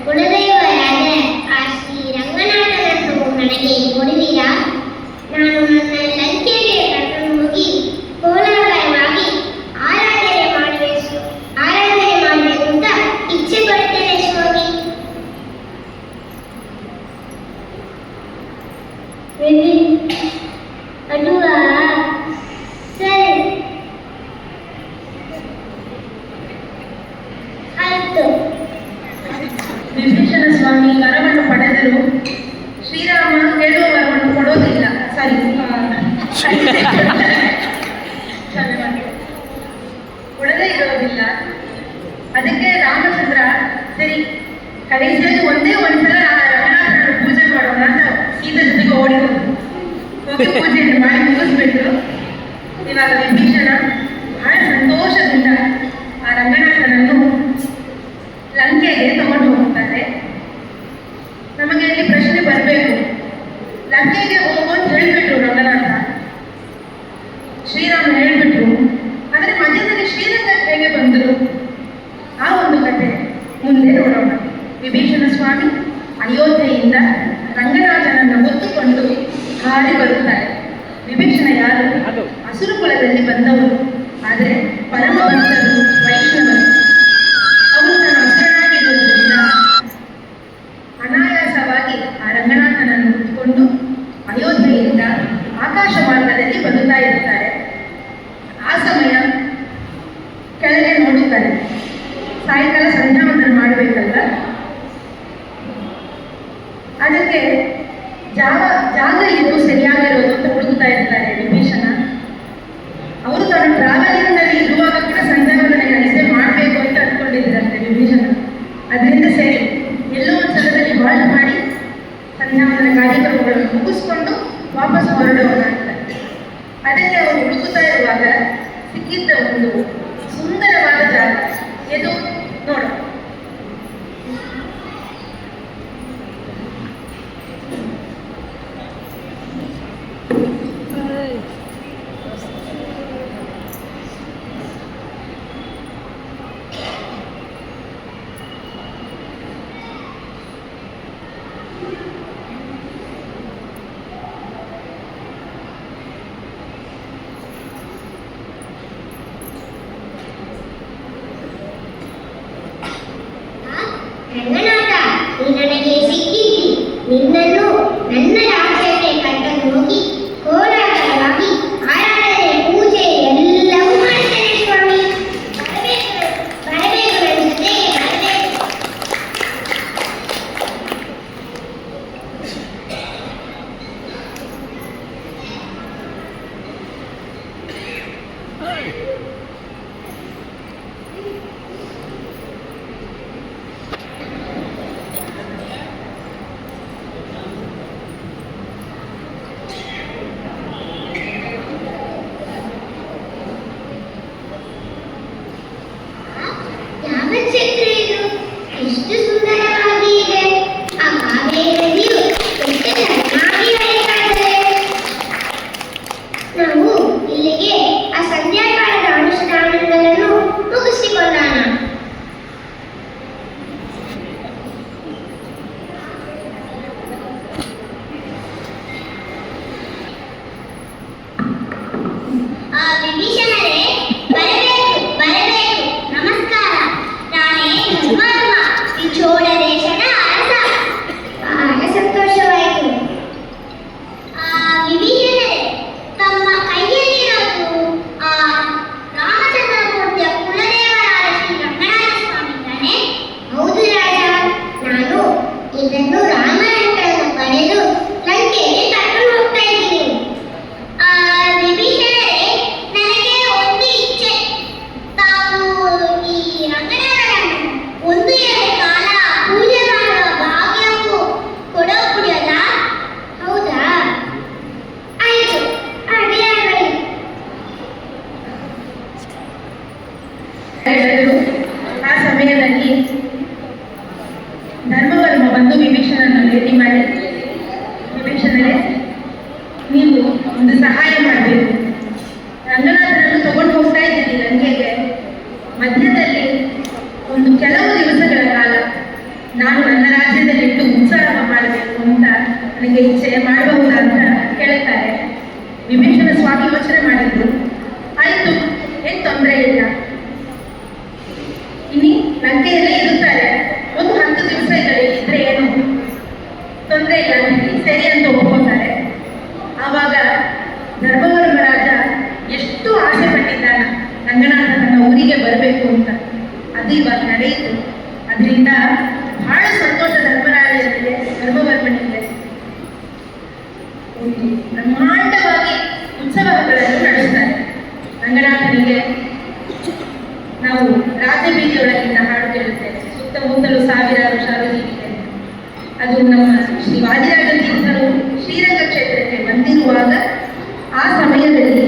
ಕುಲದೈವರಾದ ಆ ಶ್ರೀರಂಗನಾಥನನ್ನು ನನಗೆ ಕೊಡುವಿರಾ? ನಾನು ನನ್ನ ಲಂಕೆಗೆ ಕರ್ಕೊಂಡು ಹೋಗಿ ಕೋಲಾಹಲವಾಗಿ ಆರಾಧನೆ ಮಾಡಬೇಕು ಅಂತ ಇಚ್ಛೆ ಪಡ್ತೇನೆ ಸ್ವಾಮಿ. ಅಡುವಾ? ಸರಿ, ಆಯ್ತು. ವಿಭೀಷಣ ಸ್ವಾಮಿ ವರವನ್ನು ಪಡೆದರು. ಶ್ರೀರಾಮ ಕೇಳುವ ವರವನ್ನು ಕೊಡೋದಿಲ್ಲ. ಸರಿ, ಕೊಡದೇ ಇರೋದಿಲ್ಲ. ಅದಕ್ಕೆ ರಾಮಚಂದ್ರ ಸರಿ ಕಡೆಸಿಯಲ್ಲಿ ಒಂದೇ ಒಂದ್ಸಲ ರಂಗನಾಥನ ಪೂಜೆ ಮಾಡೋಣ ಅಂತ ಸೀತಾ ಜೊತೆಗೆ ಓಡಿ ಹೋದ್ರು. ಹೋಗಿ ಪೂಜೆಯನ್ನು ಮಾಡಿ ಮುಗಿಸ್ಬಿಟ್ರು. ಇವಾಗ ವಿಭೀಷಣ ಬಹಳ ಸಂತೋಷದಿಂದ ಆ ರಂಗನಾಥನನ್ನು ಲಂಕೆಗೆ ತಗೊಂಡು ಹೋಗ್ತಾರೆ. ನಮಗೆ ಇಲ್ಲಿ ಪ್ರಶ್ನೆ ಬರಬೇಕು, ಲಂಕೆಗೆ ಹೋಗು ಅಂತ ಹೇಳ್ಬಿಟ್ರು ರಂಗನಾಥ. ಶ್ರೀರಾಮ ಹೇಳ್ಬಿಟ್ರು, ಆದರೆ ಮಧ್ಯದಲ್ಲಿ ಶ್ರೀರಂಗಕ್ಕೆ ಹೇಗೆ ಬಂದರು? ಆ ಒಂದು ಕಥೆ ಮುಂದೆ ನೋಡೋಣ. ವಿಭೀಷಣ ಸ್ವಾಮಿ ಅಯೋಧ್ಯೆಯಿಂದ ರಂಗನಾಥನನ್ನು ಹೊತ್ತುಕೊಂಡು ಹಾರಿ ಬರುತ್ತಾರೆ. ವಿಭೀಷಣ ಯಾರು? ಅಸುರ ಕುಲದಲ್ಲಿ ಬಂದವರು, ಆದರೆ ಪರಮ ಭಕ್ತರು, ವೈಷ್ಣವರು. ಅವರು ತನ್ನ ಅಸುರನಾಗಿರುವುದರಿಂದ ಅನಾಯಾಸವಾಗಿ ಆ ರಂಗನಾಥನನ್ನು ಹೊತ್ತುಕೊಂಡು ಅಯೋಧ್ಯೆಯಿಂದ ಆಕಾಶ ಮಾರ್ಗದಲ್ಲಿ ಬರುತ್ತಾ ಇರುತ್ತಾರೆ. ಆ ಸಮಯ ಕೆಳಗೆ ನೋಡುತ್ತಾರೆ. ಸಾಯಂಕಾಲ ಸಂಧ್ಯಾವಂದನ ಮಾಡಬೇಕಲ್ಲ, ಅದಕ್ಕೆ ಜಾಗ ಇದು ಸರಿಯಾಗಿರೋದು ಅಂತ ಹುಡುಕ್ತಾ ಇರ್ತಾರೆ ವಿಭೀಷಣ. ಅವರು ತನ್ನ ಟ್ರಾವೆಲಿಂಗ್ನಲ್ಲಿ ಇರುವಾಗ ಕೂಡ ಸಂಧ್ಯಾವಂದನ ನಡೆಸೇ ಮಾಡಬೇಕು ಅಂತ ಅಂದ್ಕೊಂಡಿದ್ರಂತೆ ವಿಭೀಷಣ. ಅದರಿಂದ ಸರಿ ಎಲ್ಲೋ ಒಂದು ಸ್ಥಳದಲ್ಲಿ ಹಾಲ್ಟ್ ಮಾಡಿ ಸಂಧ್ಯಾವಂದನ ಕಾರ್ಯ ಮುಗಿಸ್ಕೊಂಡು ವಾಪಸ್ ಹೊರಡೋಣ ಅಂತ. ಅದಕ್ಕೆ ಅವರು ಹುಡುಕುತ್ತಾ ಇರುವಾಗ ಸಿಕ್ಕಿದ್ದ ಒಂದು ಸುಂದರವಾದ ಜಾಗ. ಇದು ನೋಡ, ರಂಗನಾಥ, ನೀ ನನಗೆ ಸಿಕ್ಕಿದ್ದಿ. ನಿನ್ನನ್ನು ನನ್ನ ರಾಜ್ಯಕ್ಕೆ ಕರ್ಕೊಂಡು ಹೋಗಿ ಕೋಲಾಹಲವಾಗಿ ಆರಾಧನೆ, ಪೂಜೆ ಎಲ್ಲವೂ ಮಾಡ್ತೇನೆ ಸ್ವಾಮಿ. ಬರಬೇಕು ನನ್ನ ಜೊತೆಗೆ ಬರಬೇಕು. ಯಾವ ಚಿತ್ರ ಇದು? ಎಷ್ಟು ಸುಂದರವಾಗಿ ಇದೆ. ಆ ಕಾವೇರಿ ನದಿಯು ಎಷ್ಟು ಚೆನ್ನಾಗಿ ಹರಿತಾ ಇದೆ. ನಾವು ಇಲ್ಲಿಗೆ ಆ ಸಂಧ್ಯಾಕಾಲದ ಅನುಷ್ಠಾನಗಳನ್ನು ಮುಗಿಸಿಕೊಳ್ಳೋಣ. ವಿಭೀಷಣರೇ, ಬರಬೇಕು ಬರಬೇಕು. ನಮಸ್ಕಾರ. ನಾನೇ ಧರ್ಮವರ್ಮ, ಈ ಚೋಳ ದೇಶದ ಅರಸ. ಬಹಳ ಸಂತೋಷವಾಯಿತು. ವಿಭೀಷಣರೇ, ತಮ್ಮ ಕೈಯಲ್ಲಿರೋದು ಆ ರಾಮಚಂದ್ರ ಮೂರ್ತಿಯ ಕುಲದೇವರಾದ ಶ್ರೀ ರಂಗನಾಥ ಸ್ವಾಮಿ ತಾನೆ? ಹೌದು ರಾಜ, ನಾನು ಇದನ್ನು ರಾಮನಂತರನ್ನು ಪಡೆದು ಲಂಕೆಗೆ ಕರ್ಕೊಂಡು ಹೋಗ್ತಾ ಇದ್ದೀನಿ. ವಿಭೀಷಣರೇ, ನನಗೆ ಒಂದು ಇಚ್ಛೆ. ತಾವು ಈ ರಂಗನಾಥನನ್ನು ಒಂದು ಎರಡು ಕಾಲ ಪೂಜೆ ಮಾಡುವ ಭಾಗ್ಯವು ಕೊಡೋಲ್ಲ? ಹೌದಾ? ಆಯಿತು, ಹಾಗೆ ಆಗಲಿ. ಹೇಳಿದ್ರು. ಆ ಸಮಯದಲ್ಲಿ ಧರ್ಮವರ್ಮ ಬಂದು ವಿಭೀಷಣನನ್ನು ಭೇಟಿ ಮಾಡಿ, ವಿಭೀಷಣರೇ, ನೀವು ಒಂದು ಸಹಾಯ ಮಾಡಬೇಕು. ರಂಗನಾಥನನ್ನು ತಗೊಂಡು ಹೋಗ್ತಾ ಇದ್ದೀನಿ ಲಂಕೆಗೆ. ಮಧ್ಯದಲ್ಲಿ ಒಂದು ಕೆಲವು ದಿವಸಗಳ ಕಾಲ ನಾನು ನನ್ನ ರಾಜ್ಯದಲ್ಲಿಟ್ಟು ಉತ್ಸಾಹ ಮಾಡಬೇಕು ಅಂತ ನನಗೆ ಇಚ್ಛೆ, ಮಾಡಬಹುದಾ ಅಂತ ಕೇಳ್ತಾರೆ. ವಿಭೀಷಣ ಸ್ವಾಮಿ ಯೋಚನೆ ಮಾಡಿದ್ರು. ಆಯಿತು, ಏನು ತೊಂದರೆ ಇಲ್ಲ, ಇನ್ನಿ ಲಂಕೆಯಲ್ಲೇ ಇರುತ್ತಾರೆ, ಒಂದು 10 ದಿವಸಗಳಲ್ಲಿ ಇದ್ರೆ ಏನು ತೊಂದರೆ ಇಲ್ಲ ಅಂತೀವಿ, ಸರಿ ಅಂತ ಒಪ್ಕೋತಾರೆ. ಆವಾಗ ಧರ್ಮವರ್ಮ ರಾಜ ಎಷ್ಟು ಆಸೆ ಪಟ್ಟಿದ್ದಾನ ರಂಗನಾಥ ತನ್ನ ಊರಿಗೆ ಬರಬೇಕು ಅಂತ. ಅದು ಇವಾಗ ನಡೆಯಿತು. ಅದರಿಂದ ಬಹಳ ಸಂತೋಷ ಧರ್ಮರಾಜನಿಗೆ, ಧರ್ಮವರ್ಮನಿಗೆ. ಒಂದು ಬ್ರಹ್ಮಾಂಡವಾಗಿ ಉತ್ಸವಗಳನ್ನು ನಡೆಸ್ತಾರೆ. ರಂಗನಾಥನಿಗೆ ನಾವು ರಾಜಬೀದಿಯೊಳಗಿಂದ ಹಾಡು ಕೇಳುತ್ತೇವೆ. ಸುತ್ತಮುತ್ತಲು ಸಾವಿರಾರು ಶಾರದೀಯರಿದೆ. ಅದು ನಮ್ಮ ಶ್ರೀ ವಾದಿರಾಜ ತೀರ್ಥರು ಶ್ರೀರಂಗ ಕ್ಷೇತ್ರಕ್ಕೆ ಬಂದಿರುವಾಗ ಆ ಸಮಯದಲ್ಲಿ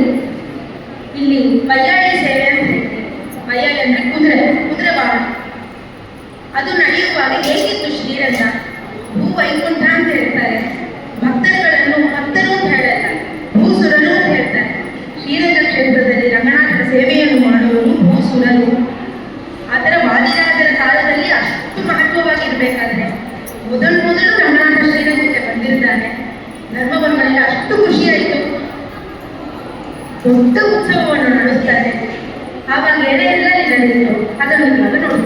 ಇಲ್ಲಿ ಬಯ್ಯಾಳಿ ಸೇವೆ ಅಂತ ಹೇಳ್ತೇವೆ. ಬಯ್ಯಾಳಿ ಅಂದರೆ ಕುದುರೆ ವಾಹನ. ಅದು ನಡೆಯುವಾಗ ಹೇಗಿತ್ತು ಶ್ರೀರಂಗ? ಭೂವೈಕುಂಠ ಅಂತ ಹೇಳ್ತಾರೆ. ಭಕ್ತರುಗಳನ್ನು ಭಕ್ತರು ಅಂತ ಹೇಳಲ್ಲ, ಭೂಸುರರು ಅಂತ ಹೇಳ್ತಾರೆ. ಶ್ರೀರಂಗ ಕ್ಷೇತ್ರದಲ್ಲಿ ರಂಗನಾಥನ ಸೇವೆಯನ್ನು ಮಾಡುವವರು ಭೂಸುರರು. ಅದರ ವಾದಿರಾಜರ ಕಾಲದಲ್ಲಿ ಅಷ್ಟು ಮಹತ್ವವಾಗಿರ್ಬೇಕಾದ್ರೆ ಮೊದಲು ರಂಗನಾಥ ಶ್ರೀರಂಗಕ್ಕೆ ಬಂದಿರ್ತಾನೆ. ಧರ್ಮವರ್ಮನಿಗೆ ಅಷ್ಟು ಖುಷಿಯಾಯಿತು. ದೊಡ್ಡ ಉತ್ಸವವನ್ನು ನಡೆಸ್ತಾರೆ. ಆವಾಗ ಏನೆಲ್ಲ ನಡೆಯಿತು ಅದನ್ನು ಇವಾಗ ನೋಡಿ.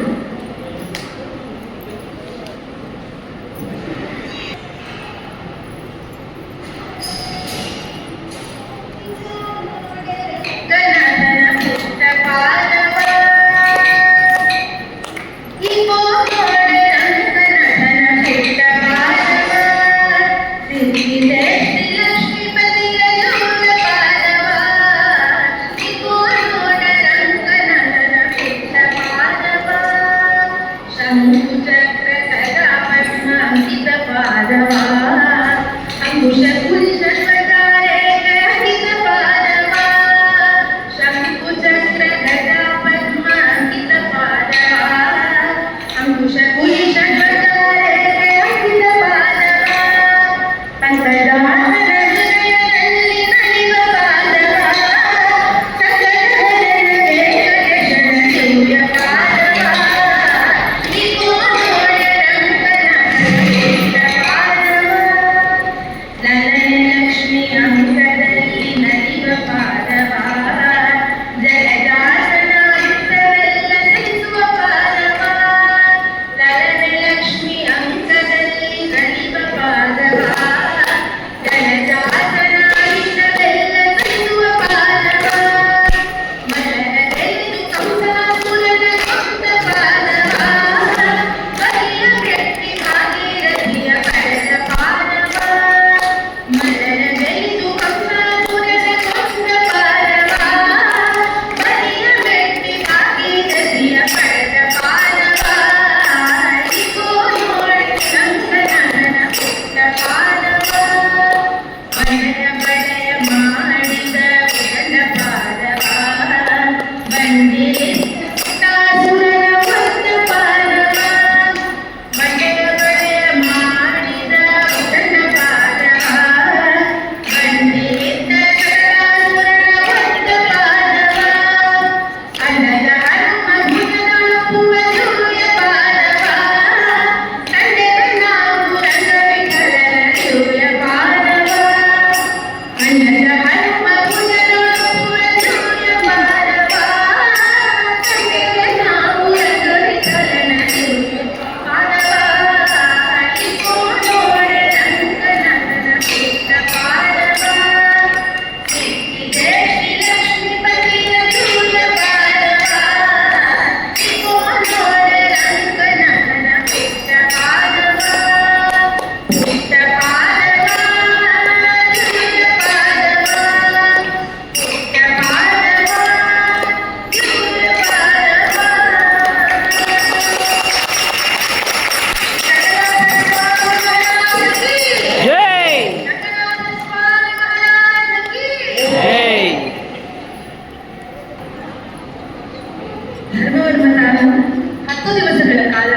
10 ದಿವಸಗಳ ಕಾಲ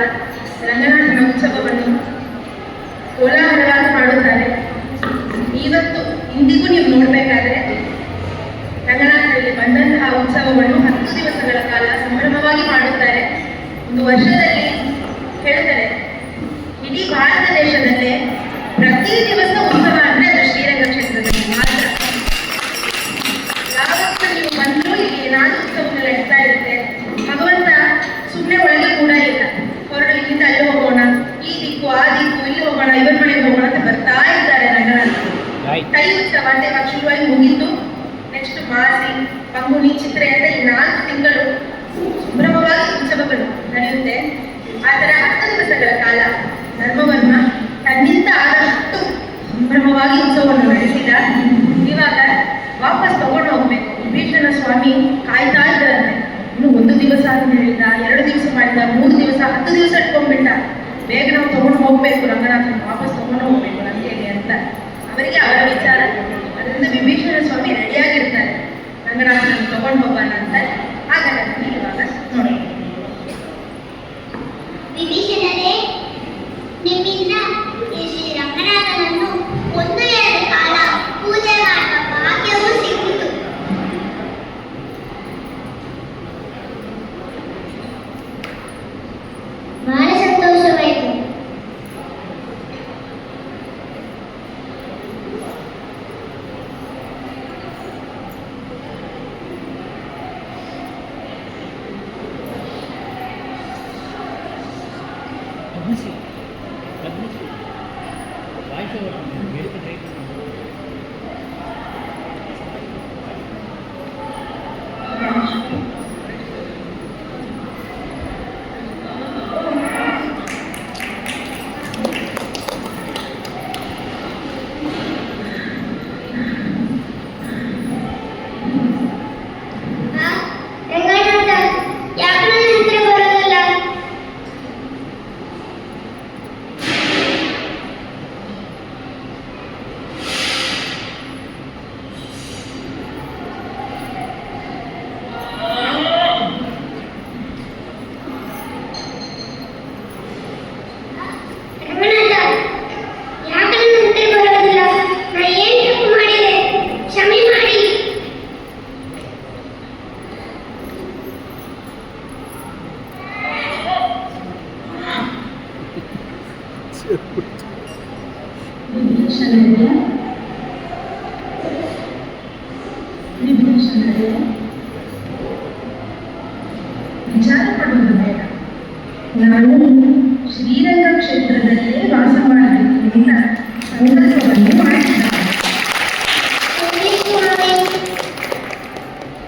ರಂಗನಾಥನ ಉತ್ಸವವನ್ನು ಕೋಲಾಹಲವಾಗಿ ಮಾಡುತ್ತಾರೆ. ಇವತ್ತು ಇಂದಿಗೂ ನೀವು ನೋಡಬೇಕಾದ್ರೆ ರಂಗನಾಥನಲ್ಲಿ ಬಂದಂತಹ ಉತ್ಸವವನ್ನು 10 ದಿವಸಗಳ ಕಾಲ ಸಂಭ್ರಮವಾಗಿ ಮಾಡುತ್ತಾರೆ. ಒಂದು ವರ್ಷದಲ್ಲಿ ಹೇಳ್ತಾರೆ ಇಡೀ ಭಾರತ ದೇಶದಲ್ಲೇ ಪ್ರತಿ ದಿವಸ ಉತ್ಸವ ಅಂದ್ರೆ ಅದು ಶ್ರೀರಂಗ ಕ್ಷೇತ್ರದಲ್ಲಿ ಮಾತ್ರ. ಯಾವತ್ತೂ ನೀವು ಬಂದರೂ ಇಲ್ಲಿ ಏನಾದರೂ ಉತ್ಸವಗಳು ನಡೀತಾ ಇರುತ್ತೆ. ಭಗವಂತ ಸುಮ್ಮನೆ ಒಳಗೆ ಕೂಡ ಇಲ್ಲ. ಹೊರಡು, ಇಲ್ಲಿಂದ ಅಲ್ಲಿ ಹೋಗೋಣ, ಈ ದಿಕ್ಕು ಆ ದಿಕ್ಕು, ಇಲ್ಲಿ ಹೋಗೋಣ, ಇವರ ಮನೆಗೆ ಹೋಗೋಣ ಅಂತ ಬರ್ತಾ ಇದ್ದಾರೆ ರಂಗನಾಥ. ತೈ ಉತ್ಸವ ಅಂತ ಇವಾಗ ಶುರುವಾಗಿ ಮುಗಿತು. ನೆಕ್ಸ್ಟ್ ಮಾಸಿ, ಪಂಗುನಿ, ಚಿತ್ರೆ ಅಂತ ಈ 4 ತಿಂಗಳು ಸಂಭ್ರಮವಾಗಿ ಉತ್ಸವಗಳು ನಡೆಯುತ್ತೆ. ಆ ಥರ 10 ದಿವಸಗಳ ಕಾಲ ಧರ್ಮವರ್ಮ ತನ್ನಿಂದ ಆದಷ್ಟು ಸಂಭ್ರಮವಾಗಿ ಉತ್ಸವವನ್ನು ನಡೆಸಿದ. ಇವಾಗ ವಾಪಸ್ ತಗೊಂಡು ಹೋಗ್ಬೇಕು. ವಿಭೀಷಣ ಸ್ವಾಮಿ ಕಾಯ್ತಾ ಇದ್ದಾರಂತೆ. ಇನ್ನು 1 ದಿವಸ ಅಂತ ಹೇಳಿದ, 2 ದಿವಸ ಮಾಡಿದ, 3 ದಿವಸ, 10 ದಿವಸ ಇಟ್ಕೊಂಡ್ಬಿಟ್ಟ. ಬೇಗ ನಾವು ತಗೊಂಡು ಹೋಗ್ಬೇಕು, ರಂಗನಾಥನ ವಾಪಸ್ ತಗೊಂಡು ಹೋಗ್ಬೇಕು ಲಂಕೆಗೆ ಅಂತ ಅವರಿಗೆ ಅವರ ವಿಚಾರ. ಅದರಿಂದ ವಿಭೀಷಣ ಸ್ವಾಮಿ ರೆಡಿಯಾಗಿರ್ತಾರೆ ರಂಗನಾಥನ ತಗೊಂಡು ಹೋಗೋಣ ಅಂತ. ಹಾಗಾದ್ರೆ ಇವಾಗ ನೋಡಿ, ವಿಭೀಷಣರೇ, ನಿಮ್ಮಿಂದ ಈ ಶ್ರೀ ರಂಗನಾಥನನ್ನು 1-2 ಕಾಲ ಪೂಜೆ ಮಾಡುವ ಭಾಗ್ಯವೂ ಸಿಕ್ಕಿತು. ಬಹಳ ಸಂತೋಷವಾಯಿತು. ರಂಗನಾಥ, ಯಾಕೆ ನನ್ನ ಹತ್ರ ಬರೋದಲ್ಲ? ರಂಗನಾಥ, ಯಾಕೆ ನನ್ನ ಹತ್ರ ಬರೋದಿಲ್ಲ? ನಾ ಏನ್ ತಪ್ಪು ಮಾಡಿದೆ? ಕ್ಷಮೆ ಮಾಡಿ. ವಿಭೀಷಣರೇ, ವಿಚಾರ ಪಡುವುದು ಬೇಡ. ನಾನು ಶ್ರೀರಂಗ ಕ್ಷೇತ್ರದಲ್ಲೇ ವಾಸ ಮಾಡಬೇಕು ಅಂತ ಸಂಕಲ್ಪವನ್ನು ಮಾಡಿದ್ದೇನೆ.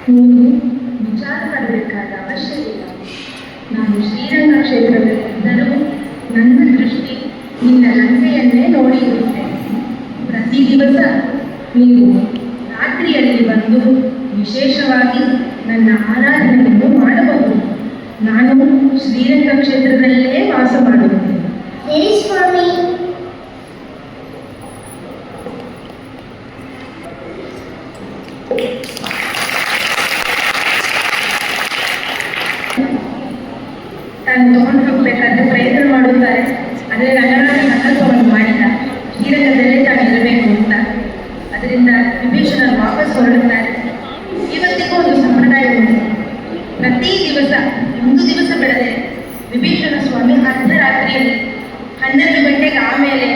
ನೀವು ವಿಚಾರ ಪಡಬೇಕಾದ ಅವಶ್ಯವಿಲ್ಲ. ನಾನು ಶ್ರೀರಂಗ ಕ್ಷೇತ್ರದಲ್ಲಿದ್ದರೂ ನನ್ನ ದೃಷ್ಟಿ ನಿನ್ನ ಲಂಕೆಯನ್ನೇ ನೋಡಿರುತ್ತೆ. ಪ್ರತಿ ದಿವಸ ನೀವು ರಾತ್ರಿಯಲ್ಲಿ ಬಂದು ವಿಶೇಷವಾಗಿ ನನ್ನ ಆರಾಧನೆಯನ್ನು ಮಾಡಬಹುದು. ನಾನು ಶ್ರೀರಂಗ ಕ್ಷೇತ್ರದಲ್ಲೇ ವಾಸ ಮಾಡುತ್ತೇನೆ. ಸರಿ ಸ್ವಾಮಿ. ತಾನು ತಗೊಂಡು ಹೋಗ್ಬೇಕಾದ್ರೆ ಪ್ರಯತ್ನ ಮಾಡುತ್ತಾರೆ. ಆದರೆ ರಂಗನಾಥ ಸಂಕಲ್ಪವನ್ನು ಮಾಡಿದ ಶ್ರೀರಂಗದಲ್ಲೇ ತಾನು ಇರಬೇಕು ಅಂತ. ಅದರಿಂದ ವಿಭೀಷಣರು ವಾಪಸ್ ಹೊರಡುತ್ತಾರೆ. ಇವತ್ತಿಗೂ ಒಂದು ಸಂಪ್ರದಾಯ ಉಂಟು. ಪ್ರತಿ ದಿವಸ 1 ದಿವಸ ಬಿಡದೆ ವಿಭೀಷಣ ಸ್ವಾಮಿ ಅರ್ಧರಾತ್ರಿಯಲ್ಲಿ 12 ಗಂಟೆಗೆ ಆಮೇಲೆ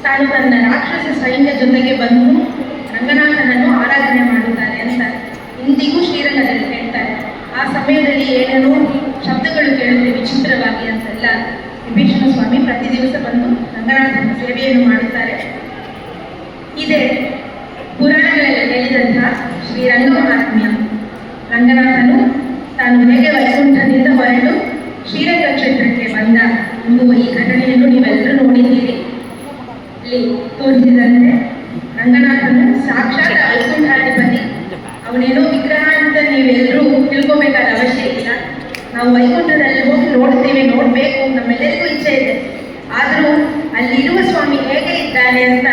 ತಾನು ತನ್ನ ರಾಕ್ಷಸ ಸೈನ್ಯ ಜೊತೆಗೆ ಬಂದು ರಂಗನಾಥನನ್ನು ಆರಾಧನೆ ಮಾಡುತ್ತಾರೆ ಅಂತ ಇಂದಿಗೂ ಶ್ರೀರಂಗದಲ್ಲಿ ಹೇಳ್ತಾರೆ. ಆ ಸಮಯದಲ್ಲಿ ಏನೇನೋ ಶಬ್ದಗಳು ಕೇಳುತ್ತೆ ವಿಚಿತ್ರವಾಗಿ ಅಂತೆಲ್ಲ ವಿಭೀಷಣ ಸ್ವಾಮಿ ಪ್ರತಿ ದಿವಸ ಬಂದು ರಂಗನಾಥನ ಸೇವೆಯನ್ನು ಮಾಡುತ್ತಾರೆ. ಇದೇ ಪುರಾಣಗಳಲ್ಲಿ ಹೇಳಿದಂತಹ ಶ್ರೀರಂಗ ಮಹಾತ್ಮ್ಯ. ರಂಗನಾಥನು ತಾನು ಹೇಗೆ ವೈಕುಂಠದಿಂದ ಹೊರಟು ಶ್ರೀರಂಗ ಕ್ಷೇತ್ರಕ್ಕೆ ಬಂದ ಎಂಬುವ ಈ ಘಟನೆಯನ್ನು ನೀವೆಲ್ಲರೂ ನೋಡಿದ್ದೀರಿ. ಇಲ್ಲಿ ತೋರಿಸಿದಂತೆ ರಂಗನಾಥನು ಸಾಕ್ಷಾತ್ ವೈಕುಂಠಾಧಿಪತಿ. ಅವನೇನೋ ವಿಗ್ರಹ ಅಂತ ನೀವೆಲ್ಲರೂ ತಿಳ್ಕೋಬೇಕಾದ ಅವಶ್ಯ ಇಲ್ಲ. ನಾವು ವೈಕುಂಠದಲ್ಲಿ ಹೋಗಿ ನೋಡ್ತೀವಿ, ನೋಡಬೇಕು, ನಮ್ಮೆಲ್ಲರಿಗೂ ಇಚ್ಛೆ ಇದೆ. ಆದರೂ ಅಲ್ಲಿರುವ ಸ್ವಾಮಿ ಹೇಗೆ ಇದ್ದಾನೆ ಅಂತ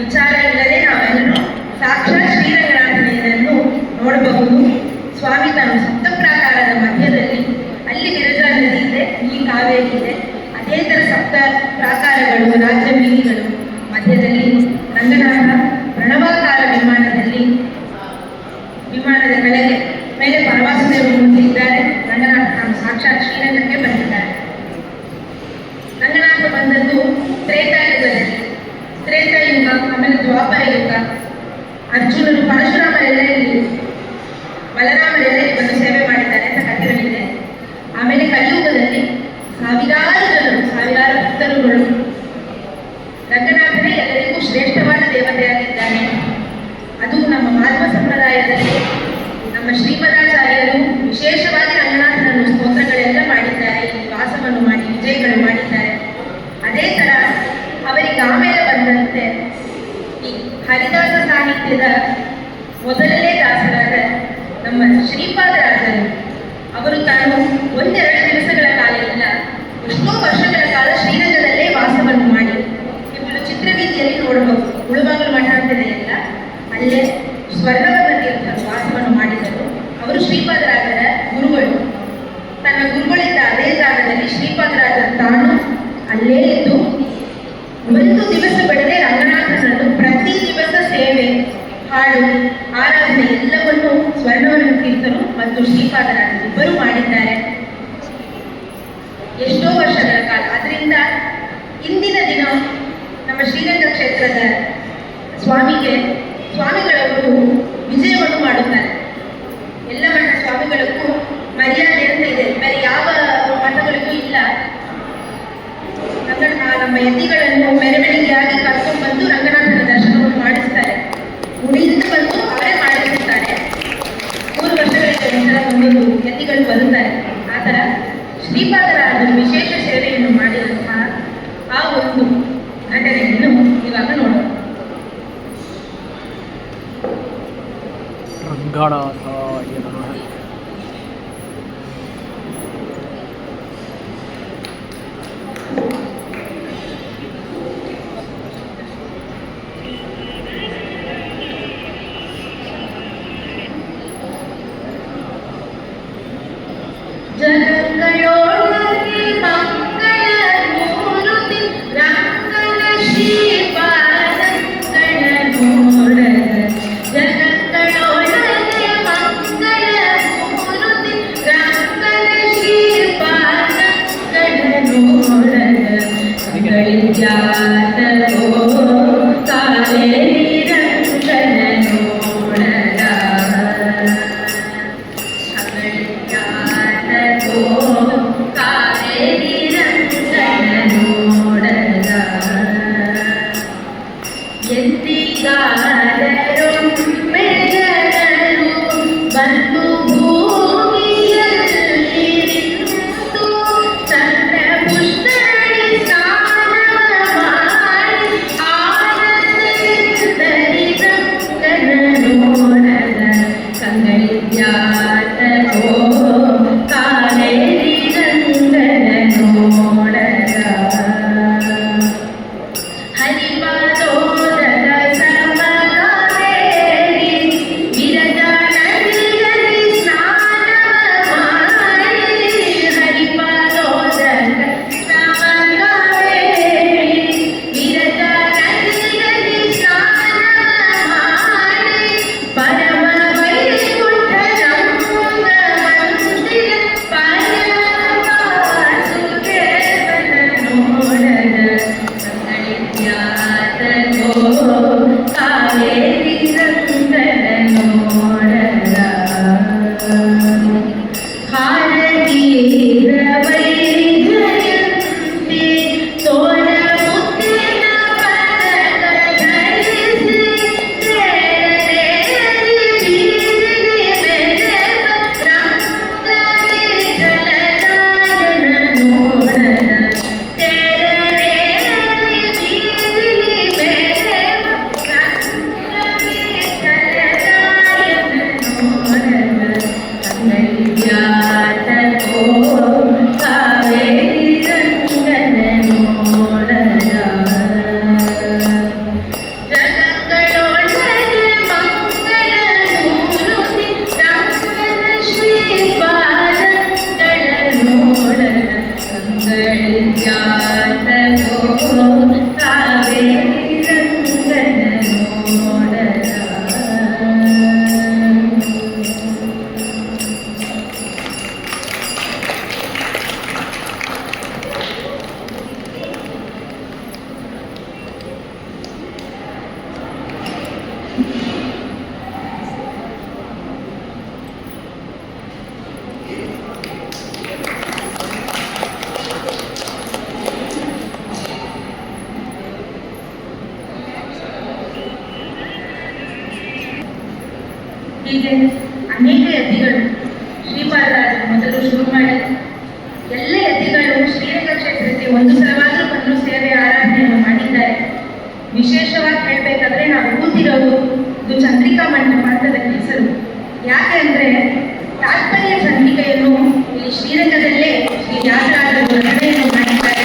ವಿಚಾರ ಇಲ್ಲದೆ ನಾವೆಲ್ಲರೂ ಸಾಕ್ಷಾತ್ ಶ್ರೀರಂಗನಾಥನನ್ನು ನೋಡಬಹುದು. ಸ್ವಾಮಿ ತಾನು ಸಪ್ತ ಪ್ರಾಕಾರದ ಮಧ್ಯದಲ್ಲಿ, ಅಲ್ಲಿ ವಿರಜಾ ನದಿ ಇದೆ, ಇಲ್ಲಿ ಕಾವೇರಿ ಇದೆ. ಅದೇ ಥರ ಸಪ್ತ ಪ್ರಾಕಾರಗಳು, ರಾಜ್ಯ ಬೀದಿಗಳು, ಮಧ್ಯದಲ್ಲಿ ರಂಗನಾಥ ಪ್ರಣವಾಕಾರ ವಿಮಾನದ ಕೆಳಗೆ ಮೇಲೆ ಪರವಾಸುದೇವರು ಮುಂದಿದ್ದಾರೆ. ರಂಗನಾಥ ತಾನು ಸಾಕ್ಷಾತ್ ಶ್ರೀರಂಗಕ್ಕೆ ಬಂದಿದ್ದಾರೆ. ರಂಗನಾಥ ಬಂದದ್ದು ತ್ರೇತಾಯುಗದಲ್ಲಿ, ತ್ರೇತಾಯುಗ, ಆಮೇಲೆ ದ್ವಾಪರ ಯುಗ. ಅರ್ಜುನರು ಪರಶುರಾಮರೆಲ್ಲ ಇಲ್ಲಿ, ಬಲರಾಮರೆಲ್ಲ ಬಂದು ಸೇವೆ ಮಾಡಿದ್ದಾರೆ ಅಂತ ಕಥೆಗಳಿದೆ. ಆಮೇಲೆ ಕಲಿಯುಗದಲ್ಲಿ ಸಾವಿರಾರು ಜನರು, ಸಾವಿರಾರು ಭಕ್ತರುಗಳು. ರಂಗನಾಥನೇ ಎಲ್ಲರಿಗೂ ಶ್ರೇಷ್ಠವಾದ ದೇವತೆಯಾಗಿದ್ದಾನೆ. ಅದು ನಮ್ಮ ಮಾಧ್ವ ಸಂಪ್ರದಾಯದಲ್ಲಿ ನಮ್ಮ ಶ್ರೀಮದಾಚಾರ್ಯರು ವಿಶೇಷವಾಗಿ ರಂಗನಾಥನನ್ನು ಸ್ತೋತ್ರಗಳೆಲ್ಲ ಮಾಡಿದ್ದಾರೆ, ಇಲ್ಲಿ ವಾಸವನ್ನು ಮಾಡಿ ವಿಜಯಗಳು ಮಾಡಿದ್ದಾರೆ. ಅದೇ ಥರ ಅವರಿಗೆ ಆಮೇಲೆ ಬಂದಂತೆ ಈ ಹರಿದಾಸ ಸಾಹಿತ್ಯದ ಮೊದಲನೇ ದಾಸರಾದ ನಮ್ಮ ಶ್ರೀಪಾದರಾಜರು ಅವರು ತಾನು ಒಂದೆರಡು ದಿವಸಗಳ ಕಾಲ ಇಲ್ಲ, ಎಷ್ಟೋ ವರ್ಷಗಳ ಕಾಲ ಶ್ರೀರಂಗದಲ್ಲೇ ವಾಸವನ್ನು ಮಾಡಿ, ಇವರು ಚಿತ್ರವೀದಿಯಲ್ಲಿ ನೋಡಬಹುದು, ಉಳುವಾಗಲು ಮಠ ಅಂತಿದೆಯಲ್ಲ, ಅಲ್ಲೇ ಸ್ವರ್ಣವರ್ಣ ತೀರ್ಥರು ವಾಸವನ್ನು ಮಾಡಿದರು. ಅವರು ಶ್ರೀಪಾದರಾಜರ ಗುರುಗಳು. ತನ್ನ ಗುರುಗಳಿದ್ದ ಅದೇ ಜಾಗದಲ್ಲಿ ಶ್ರೀಪಾದರಾಜರು ತಾನು ಅಲ್ಲೇ ಇದ್ದು ಒಂದು ದಿವಸ ಬಿಡದೆ ರಂಗನಾಥನನ್ನು ಪ್ರತಿ ದಿವಸ ಸೇವೆ, ಹಾಡು, ಆರಾಧನೆ ಎಲ್ಲವನ್ನು ಸ್ವರ್ಣವರ್ಣ ತೀರ್ಥರು ಮತ್ತು ಶ್ರೀಪಾದರಾಜರು ಇಬ್ಬರು ಮಾಡಿದ್ದಾರೆ ಎಷ್ಟೋ ವರ್ಷಗಳ ಕಾಲ. ಅದರಿಂದ ಇಂದಿನ ದಿನ ನಮ್ಮ ಶ್ರೀರಂಗ ಕ್ಷೇತ್ರದ ಸ್ವಾಮಿಗಳವರು ವಿಜಯವನ್ನು ಮಾಡುತ್ತಾರೆ. ಎಲ್ಲ ಮಠ ಸ್ವಾಮಿಗಳಿಗೂ ಮರ್ಯಾದೆ ಅಂತ ಇದೆ, ಬೇರೆ ಯಾವ ಮಠಗಳಿಗೂ ಇಲ್ಲ. ನಮ್ಮ ಯತಿಗಳನ್ನು ಮೆರವಣಿಗೆಯಾಗಿ ಕರ್ಕೊಂಡು ಬಂದು ರಂಗನಾಥನ ದರ್ಶನವನ್ನು ಮಾಡಿಸ್ತಾರೆ. ಉಳಿದು ಬಂದು ಅವರೇ ಮಾಡಿಸುತ್ತಾರೆ. 3 ವರ್ಷಗಳಿಗೆ ಒಂದ್ಸಲ ಒಂದೊಂದು ಯತಿಗಳು ಬರುತ್ತಾರೆ. ಆ ಥರ ಶ್ರೀಪಾದರಾಜರು ವಿಶೇಷ ಸೇವೆಯನ್ನು ಮಾಡಿದಂತಹ ಆ ಒಂದು ಘಟನೆಯನ್ನು ಇವಾಗ ನೋಡೋಣ. ರಂಗನಾಥಾಯ ನಮಃ. ಜನಗಳೊಳಗೆ ಮಂಗಳ ಮೂರುತಿ ರಂಗನ ಶ್ರೀಪಾದಂಗಳ ನೋಡದ. ಜನಗಳೊಳಗೆ ಮಂಗಳ ಮೂರುತಿ ರಂಗನ ಶ್ರೀಪಾದಂಗಳ ನೋಡದ. ಗಳಿದ್ಯಾತೋ ಕಾವೇರಿ ರಂಗನ ನೋಡದ. ಕಾವೇರಿ ರಂಗನ ನೋಡದ. ಎಂದಿಗಾರರೊಮ್ಮೆ ಜನರು ಬಂದು ಭೂಮಿಯಲ್ಲಿ ನಿಂತು ಚಂದ್ರ ಪುಷ್ಕರಣಿ ಸ್ನಾನವ ಹೀಗೆ ಅನೇಕ ಯತಿಗಳು ಶ್ರೀಪಾದರಾಜರು ಮೊದಲು ಶುರು ಮಾಡಿ ಎಲ್ಲ ಯತಿಗಳು ಶ್ರೀರಂಗ ಕ್ಷೇತ್ರಕ್ಕೆ ಒಂದು ಸಲವಾದರೂ ಬಂದು ಸೇವೆ ಆರಾಧನೆಯನ್ನು ಮಾಡಿದ್ದಾರೆ. ವಿಶೇಷವಾಗಿ ಹೇಳಬೇಕಾದ್ರೆ ನಾವು ಕೂತಿರೋದು ಇದು ಚಂದ್ರಿಕಾ ಮಂಟಪ ಅಂತ ಹೆಸರು. ಯಾಕೆ ಅಂದ್ರೆ ತಾತ್ಪರ್ಯ ಚಂದ್ರಿಕೆಯನ್ನು ಇಲ್ಲಿ ಶ್ರೀರಂಗದಲ್ಲೇ ಶ್ರೀ ವ್ಯಾಸರಾಜರು ರಚನೆಯನ್ನು ಮಾಡಿದ್ದಾರೆ.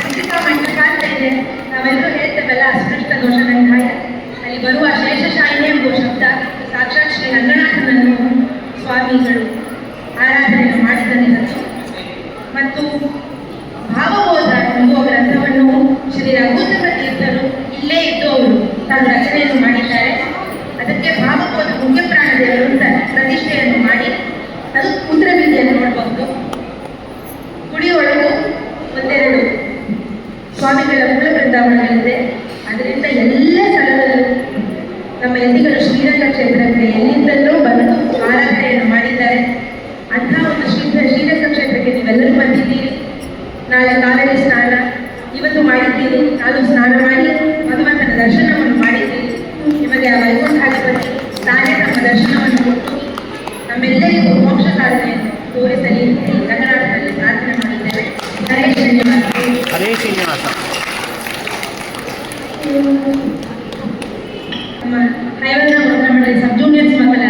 ಚಂದ್ರಿಕಾ ಮಂಟಪ ಅಂತ ಇದೆ, ನಾವೆಲ್ಲರೂ ಹೇಳ್ತೇವಲ್ಲ ಅಸ್ಪೃಷ್ಟ ದೋಷಗಂಧಾಯ, ಅಲ್ಲಿ ಬರುವ ಶೇಷಶಾಯಿನಿ ಎಂಬುವ ಶಬ್ದ ಸಾಕ್ಷಾತ್ ಶ್ರೀ ರಂಗನಾಥನನ್ನು ಸ್ವಾಮಿಗಳು ಆರಾಧನೆಯನ್ನು ಮಾಡಿದಂಥದ್ದು. ಮತ್ತು ಭಾವಬೋಧ ಎಂಬುವ ಗ್ರಂಥವನ್ನು ಶ್ರೀ ರಘುತ್ತಮ ತೀರ್ಥರು ಇಲ್ಲೇ ಇದ್ದು ಅವರು ತಾನು ರಚನೆಯನ್ನು ಮಾಡಿದ್ದಾರೆ. ಅದಕ್ಕೆ ಭಾವಬೋಧ ಮುಖ್ಯ ಪ್ರಾಣದೇವರು ಅಂತ ಪ್ರತಿಷ್ಠೆಯನ್ನು ಮಾಡಿ ಅದು ಉತ್ತರ ಬೀದಿಯನ್ನು ನೋಡಬಹುದು. ಗುಡಿಯೊಳಗೂ ಒಂದೆರಡು ಸ್ವಾಮಿಗಳ ಮೂಲ ಬೃಂದಾವನಗಳಿದೆ. ಅದರಿಂದ ಎಲ್ಲ ಸ್ಥಳದಲ್ಲೂ ನಮ್ಮ ಯತಿಗಳು ಶ್ರೀರಂಗ ಕ್ಷೇತ್ರಕ್ಕೆ ಎಲ್ಲಿಂದಲೂ ಬಂದು ಆರಾಧನೆಯನ್ನು ಮಾಡಿದ್ದಾರೆ. ಅಂಥ ಒಂದು ಶ್ರೀರಂಗ ಕ್ಷೇತ್ರಕ್ಕೆ ನೀವೆಲ್ಲರೂ ಬಂದಿದ್ದೀರಿ. ನಾಳೆ ಕಾವೇರಿ ಸ್ನಾನ ಇವತ್ತು ಮಾಡಿದ್ದೀರಿ, ನಾಳೆ ಸ್ನಾನ ಮಾಡಿ ಭಗವಂತನ ದರ್ಶನವನ್ನು ಮಾಡಿದ್ದೀರಿ. ನಿಮಗೆ ಆ ವೈಕುಂಠಾಧಿಪತಿ ತಾನೇ ನಮ್ಮ ದರ್ಶನವನ್ನು ಕೊಟ್ಟು ನಮ್ಮೆಲ್ಲರಿಗೂ ಮೋಕ್ಷ ಸಾಧನೆಯನ್ನು ತೋರಿಸಲಿ ರಂಗನಾಥನಲ್ಲಿ ಪ್ರಾರ್ಥನೆ ಮಾಡಿದ್ದೇವೆ. ಹರೇ ಶ್ರೀನಿವಾಸ. ಹರೇ ಶ್ರೀನಿವಾಸ. ನಮ್ಮ ಹೈವರ್ಣ ಮಂಡಳಿ ಸಬ್ ಜೂನಿಯರ್ಸ್ ಮಕ್ಕಳ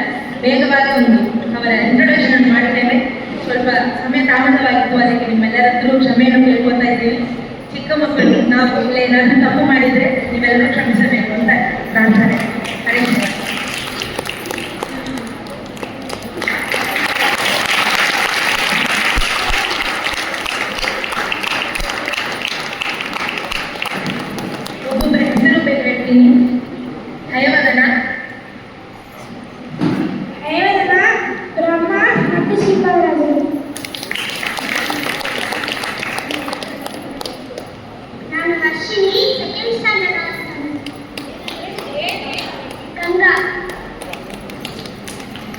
ಬೇಗವಾಗಿ ಒಂದು ಅವರ ಇಂಟ್ರೊಡಕ್ಷನ್ ಅನ್ನು ಮಾಡಿದ್ದೇವೆ. ಸ್ವಲ್ಪ ಸಮಯ ತಾಮಸವಾಗಿತ್ತು, ಅದಕ್ಕೆ ನಿಮ್ಮೆಲ್ಲರಲ್ಲೂ ಕ್ಷಮೆಯನ್ನು ಕೇಳ್ಕೊತಾ ಇದ್ದೀವಿ. ಚಿಕ್ಕ ಮಕ್ಕಳು ನಾವು ಇಲ್ಲಿ ಏನಾದರೂ ತಪ್ಪು ಮಾಡಿದರೆ ನೀವೆಲ್ಲರೂ ಕ್ಷಮಿಸಬೇಕು ಅಂತ ಪ್ರಾರ್ಥನೆ. ಹರೇ ಶ್ರೀನಿವಾಸ. ಒಬ್ಬೊಬ್ಬರ ಹೆಸರು ಬೇಕು ಹೇಳ್ತೀನಿ. ಹಯವದನ, ಬ್ರಹ್ಮ ಮತ್ತು ಶ್ರೀಪಾದರಾಜರು. ನಾನು ವರ್ಷಿಣಿ, ಸೆಕೆಂಡ್ ಸ್ಟ್ಯಾಂಡರ್ಡ್ ಗಂಗಾ.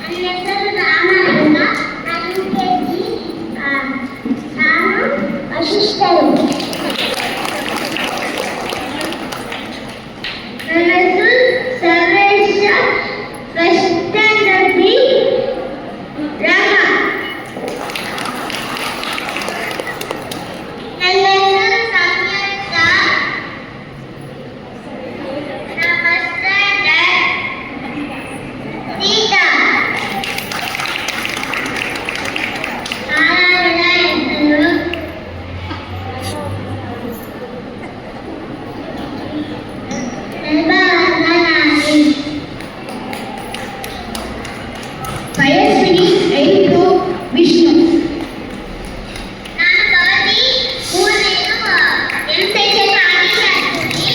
ನನ್ನ ಹೆಸರು ರಾಮಲಿಂಗ. ನಾನು UKG. ನಾನು ವಶಿಷ್ಠರು. ನನ್ನ ಹೆಸರು ಸರ್ವೇಶ, ಫಸ್ಟ್ ಸ್ಟ್ಯಾಂಡರ್ಡ್ ಬಿ, ರಾಮ. ನನ್ನ ಹೆಸರು ಸಂಯುಕ್ತ, ನಮ್ಮ ಸ್ಟ್ಯಾಂಡರ್ಡ್ ಸೀತಾ. ನನ್ನ ಹೆಸರು ವಯಸ್ವಿನಿ, 8 ವಿಷ್ಣು. ನಾನು ಭವತಿ, 3ನೇದು MCHS ಆಗಿದ್ದೀನಿ.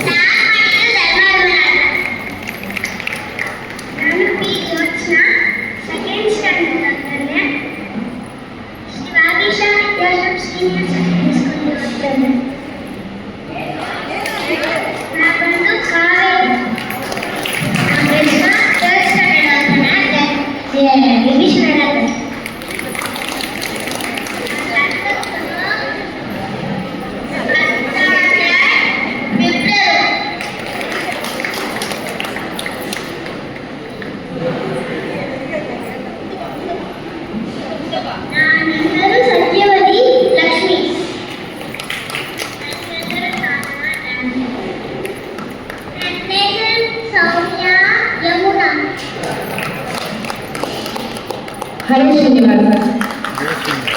ನಾನು ಮಾಡಿದ್ದು ಧರ್ಮಾರುಣಾಥ. ನಾನು ಪಿ ಯೋಚನಾ, ಸೆಕೆಂಡ್ ಸ್ಟ್ಯಾಂಡರ್ಡ್ ಓದ್ತೇನೆ. Shri Vageesha Vidyashrama senior secondary school ಓದ್ತೇನೆ. ನಾನು ಬಂದು ಕಾವೇರಿ. ಥರ್ಡ್ ಸ್ಟ್ಯಾಂಡರ್ಡ್ ಓದ್ತೇನೆ. ರಿವಿಷನ್ ಎಲ್ಲ ನನ್ನ ಹೆಸರು ಸತ್ಯವತಿ ಲಕ್ಷ್ಮಿ. ನನ್ನ ಹೆಸರು ಸೌಮ್ಯ ಯಮುನಾ. ಹರೇ ಶ್ರೀನಿವಾಸ. ಹರೇ ಶ್ರೀನಿವಾಸ.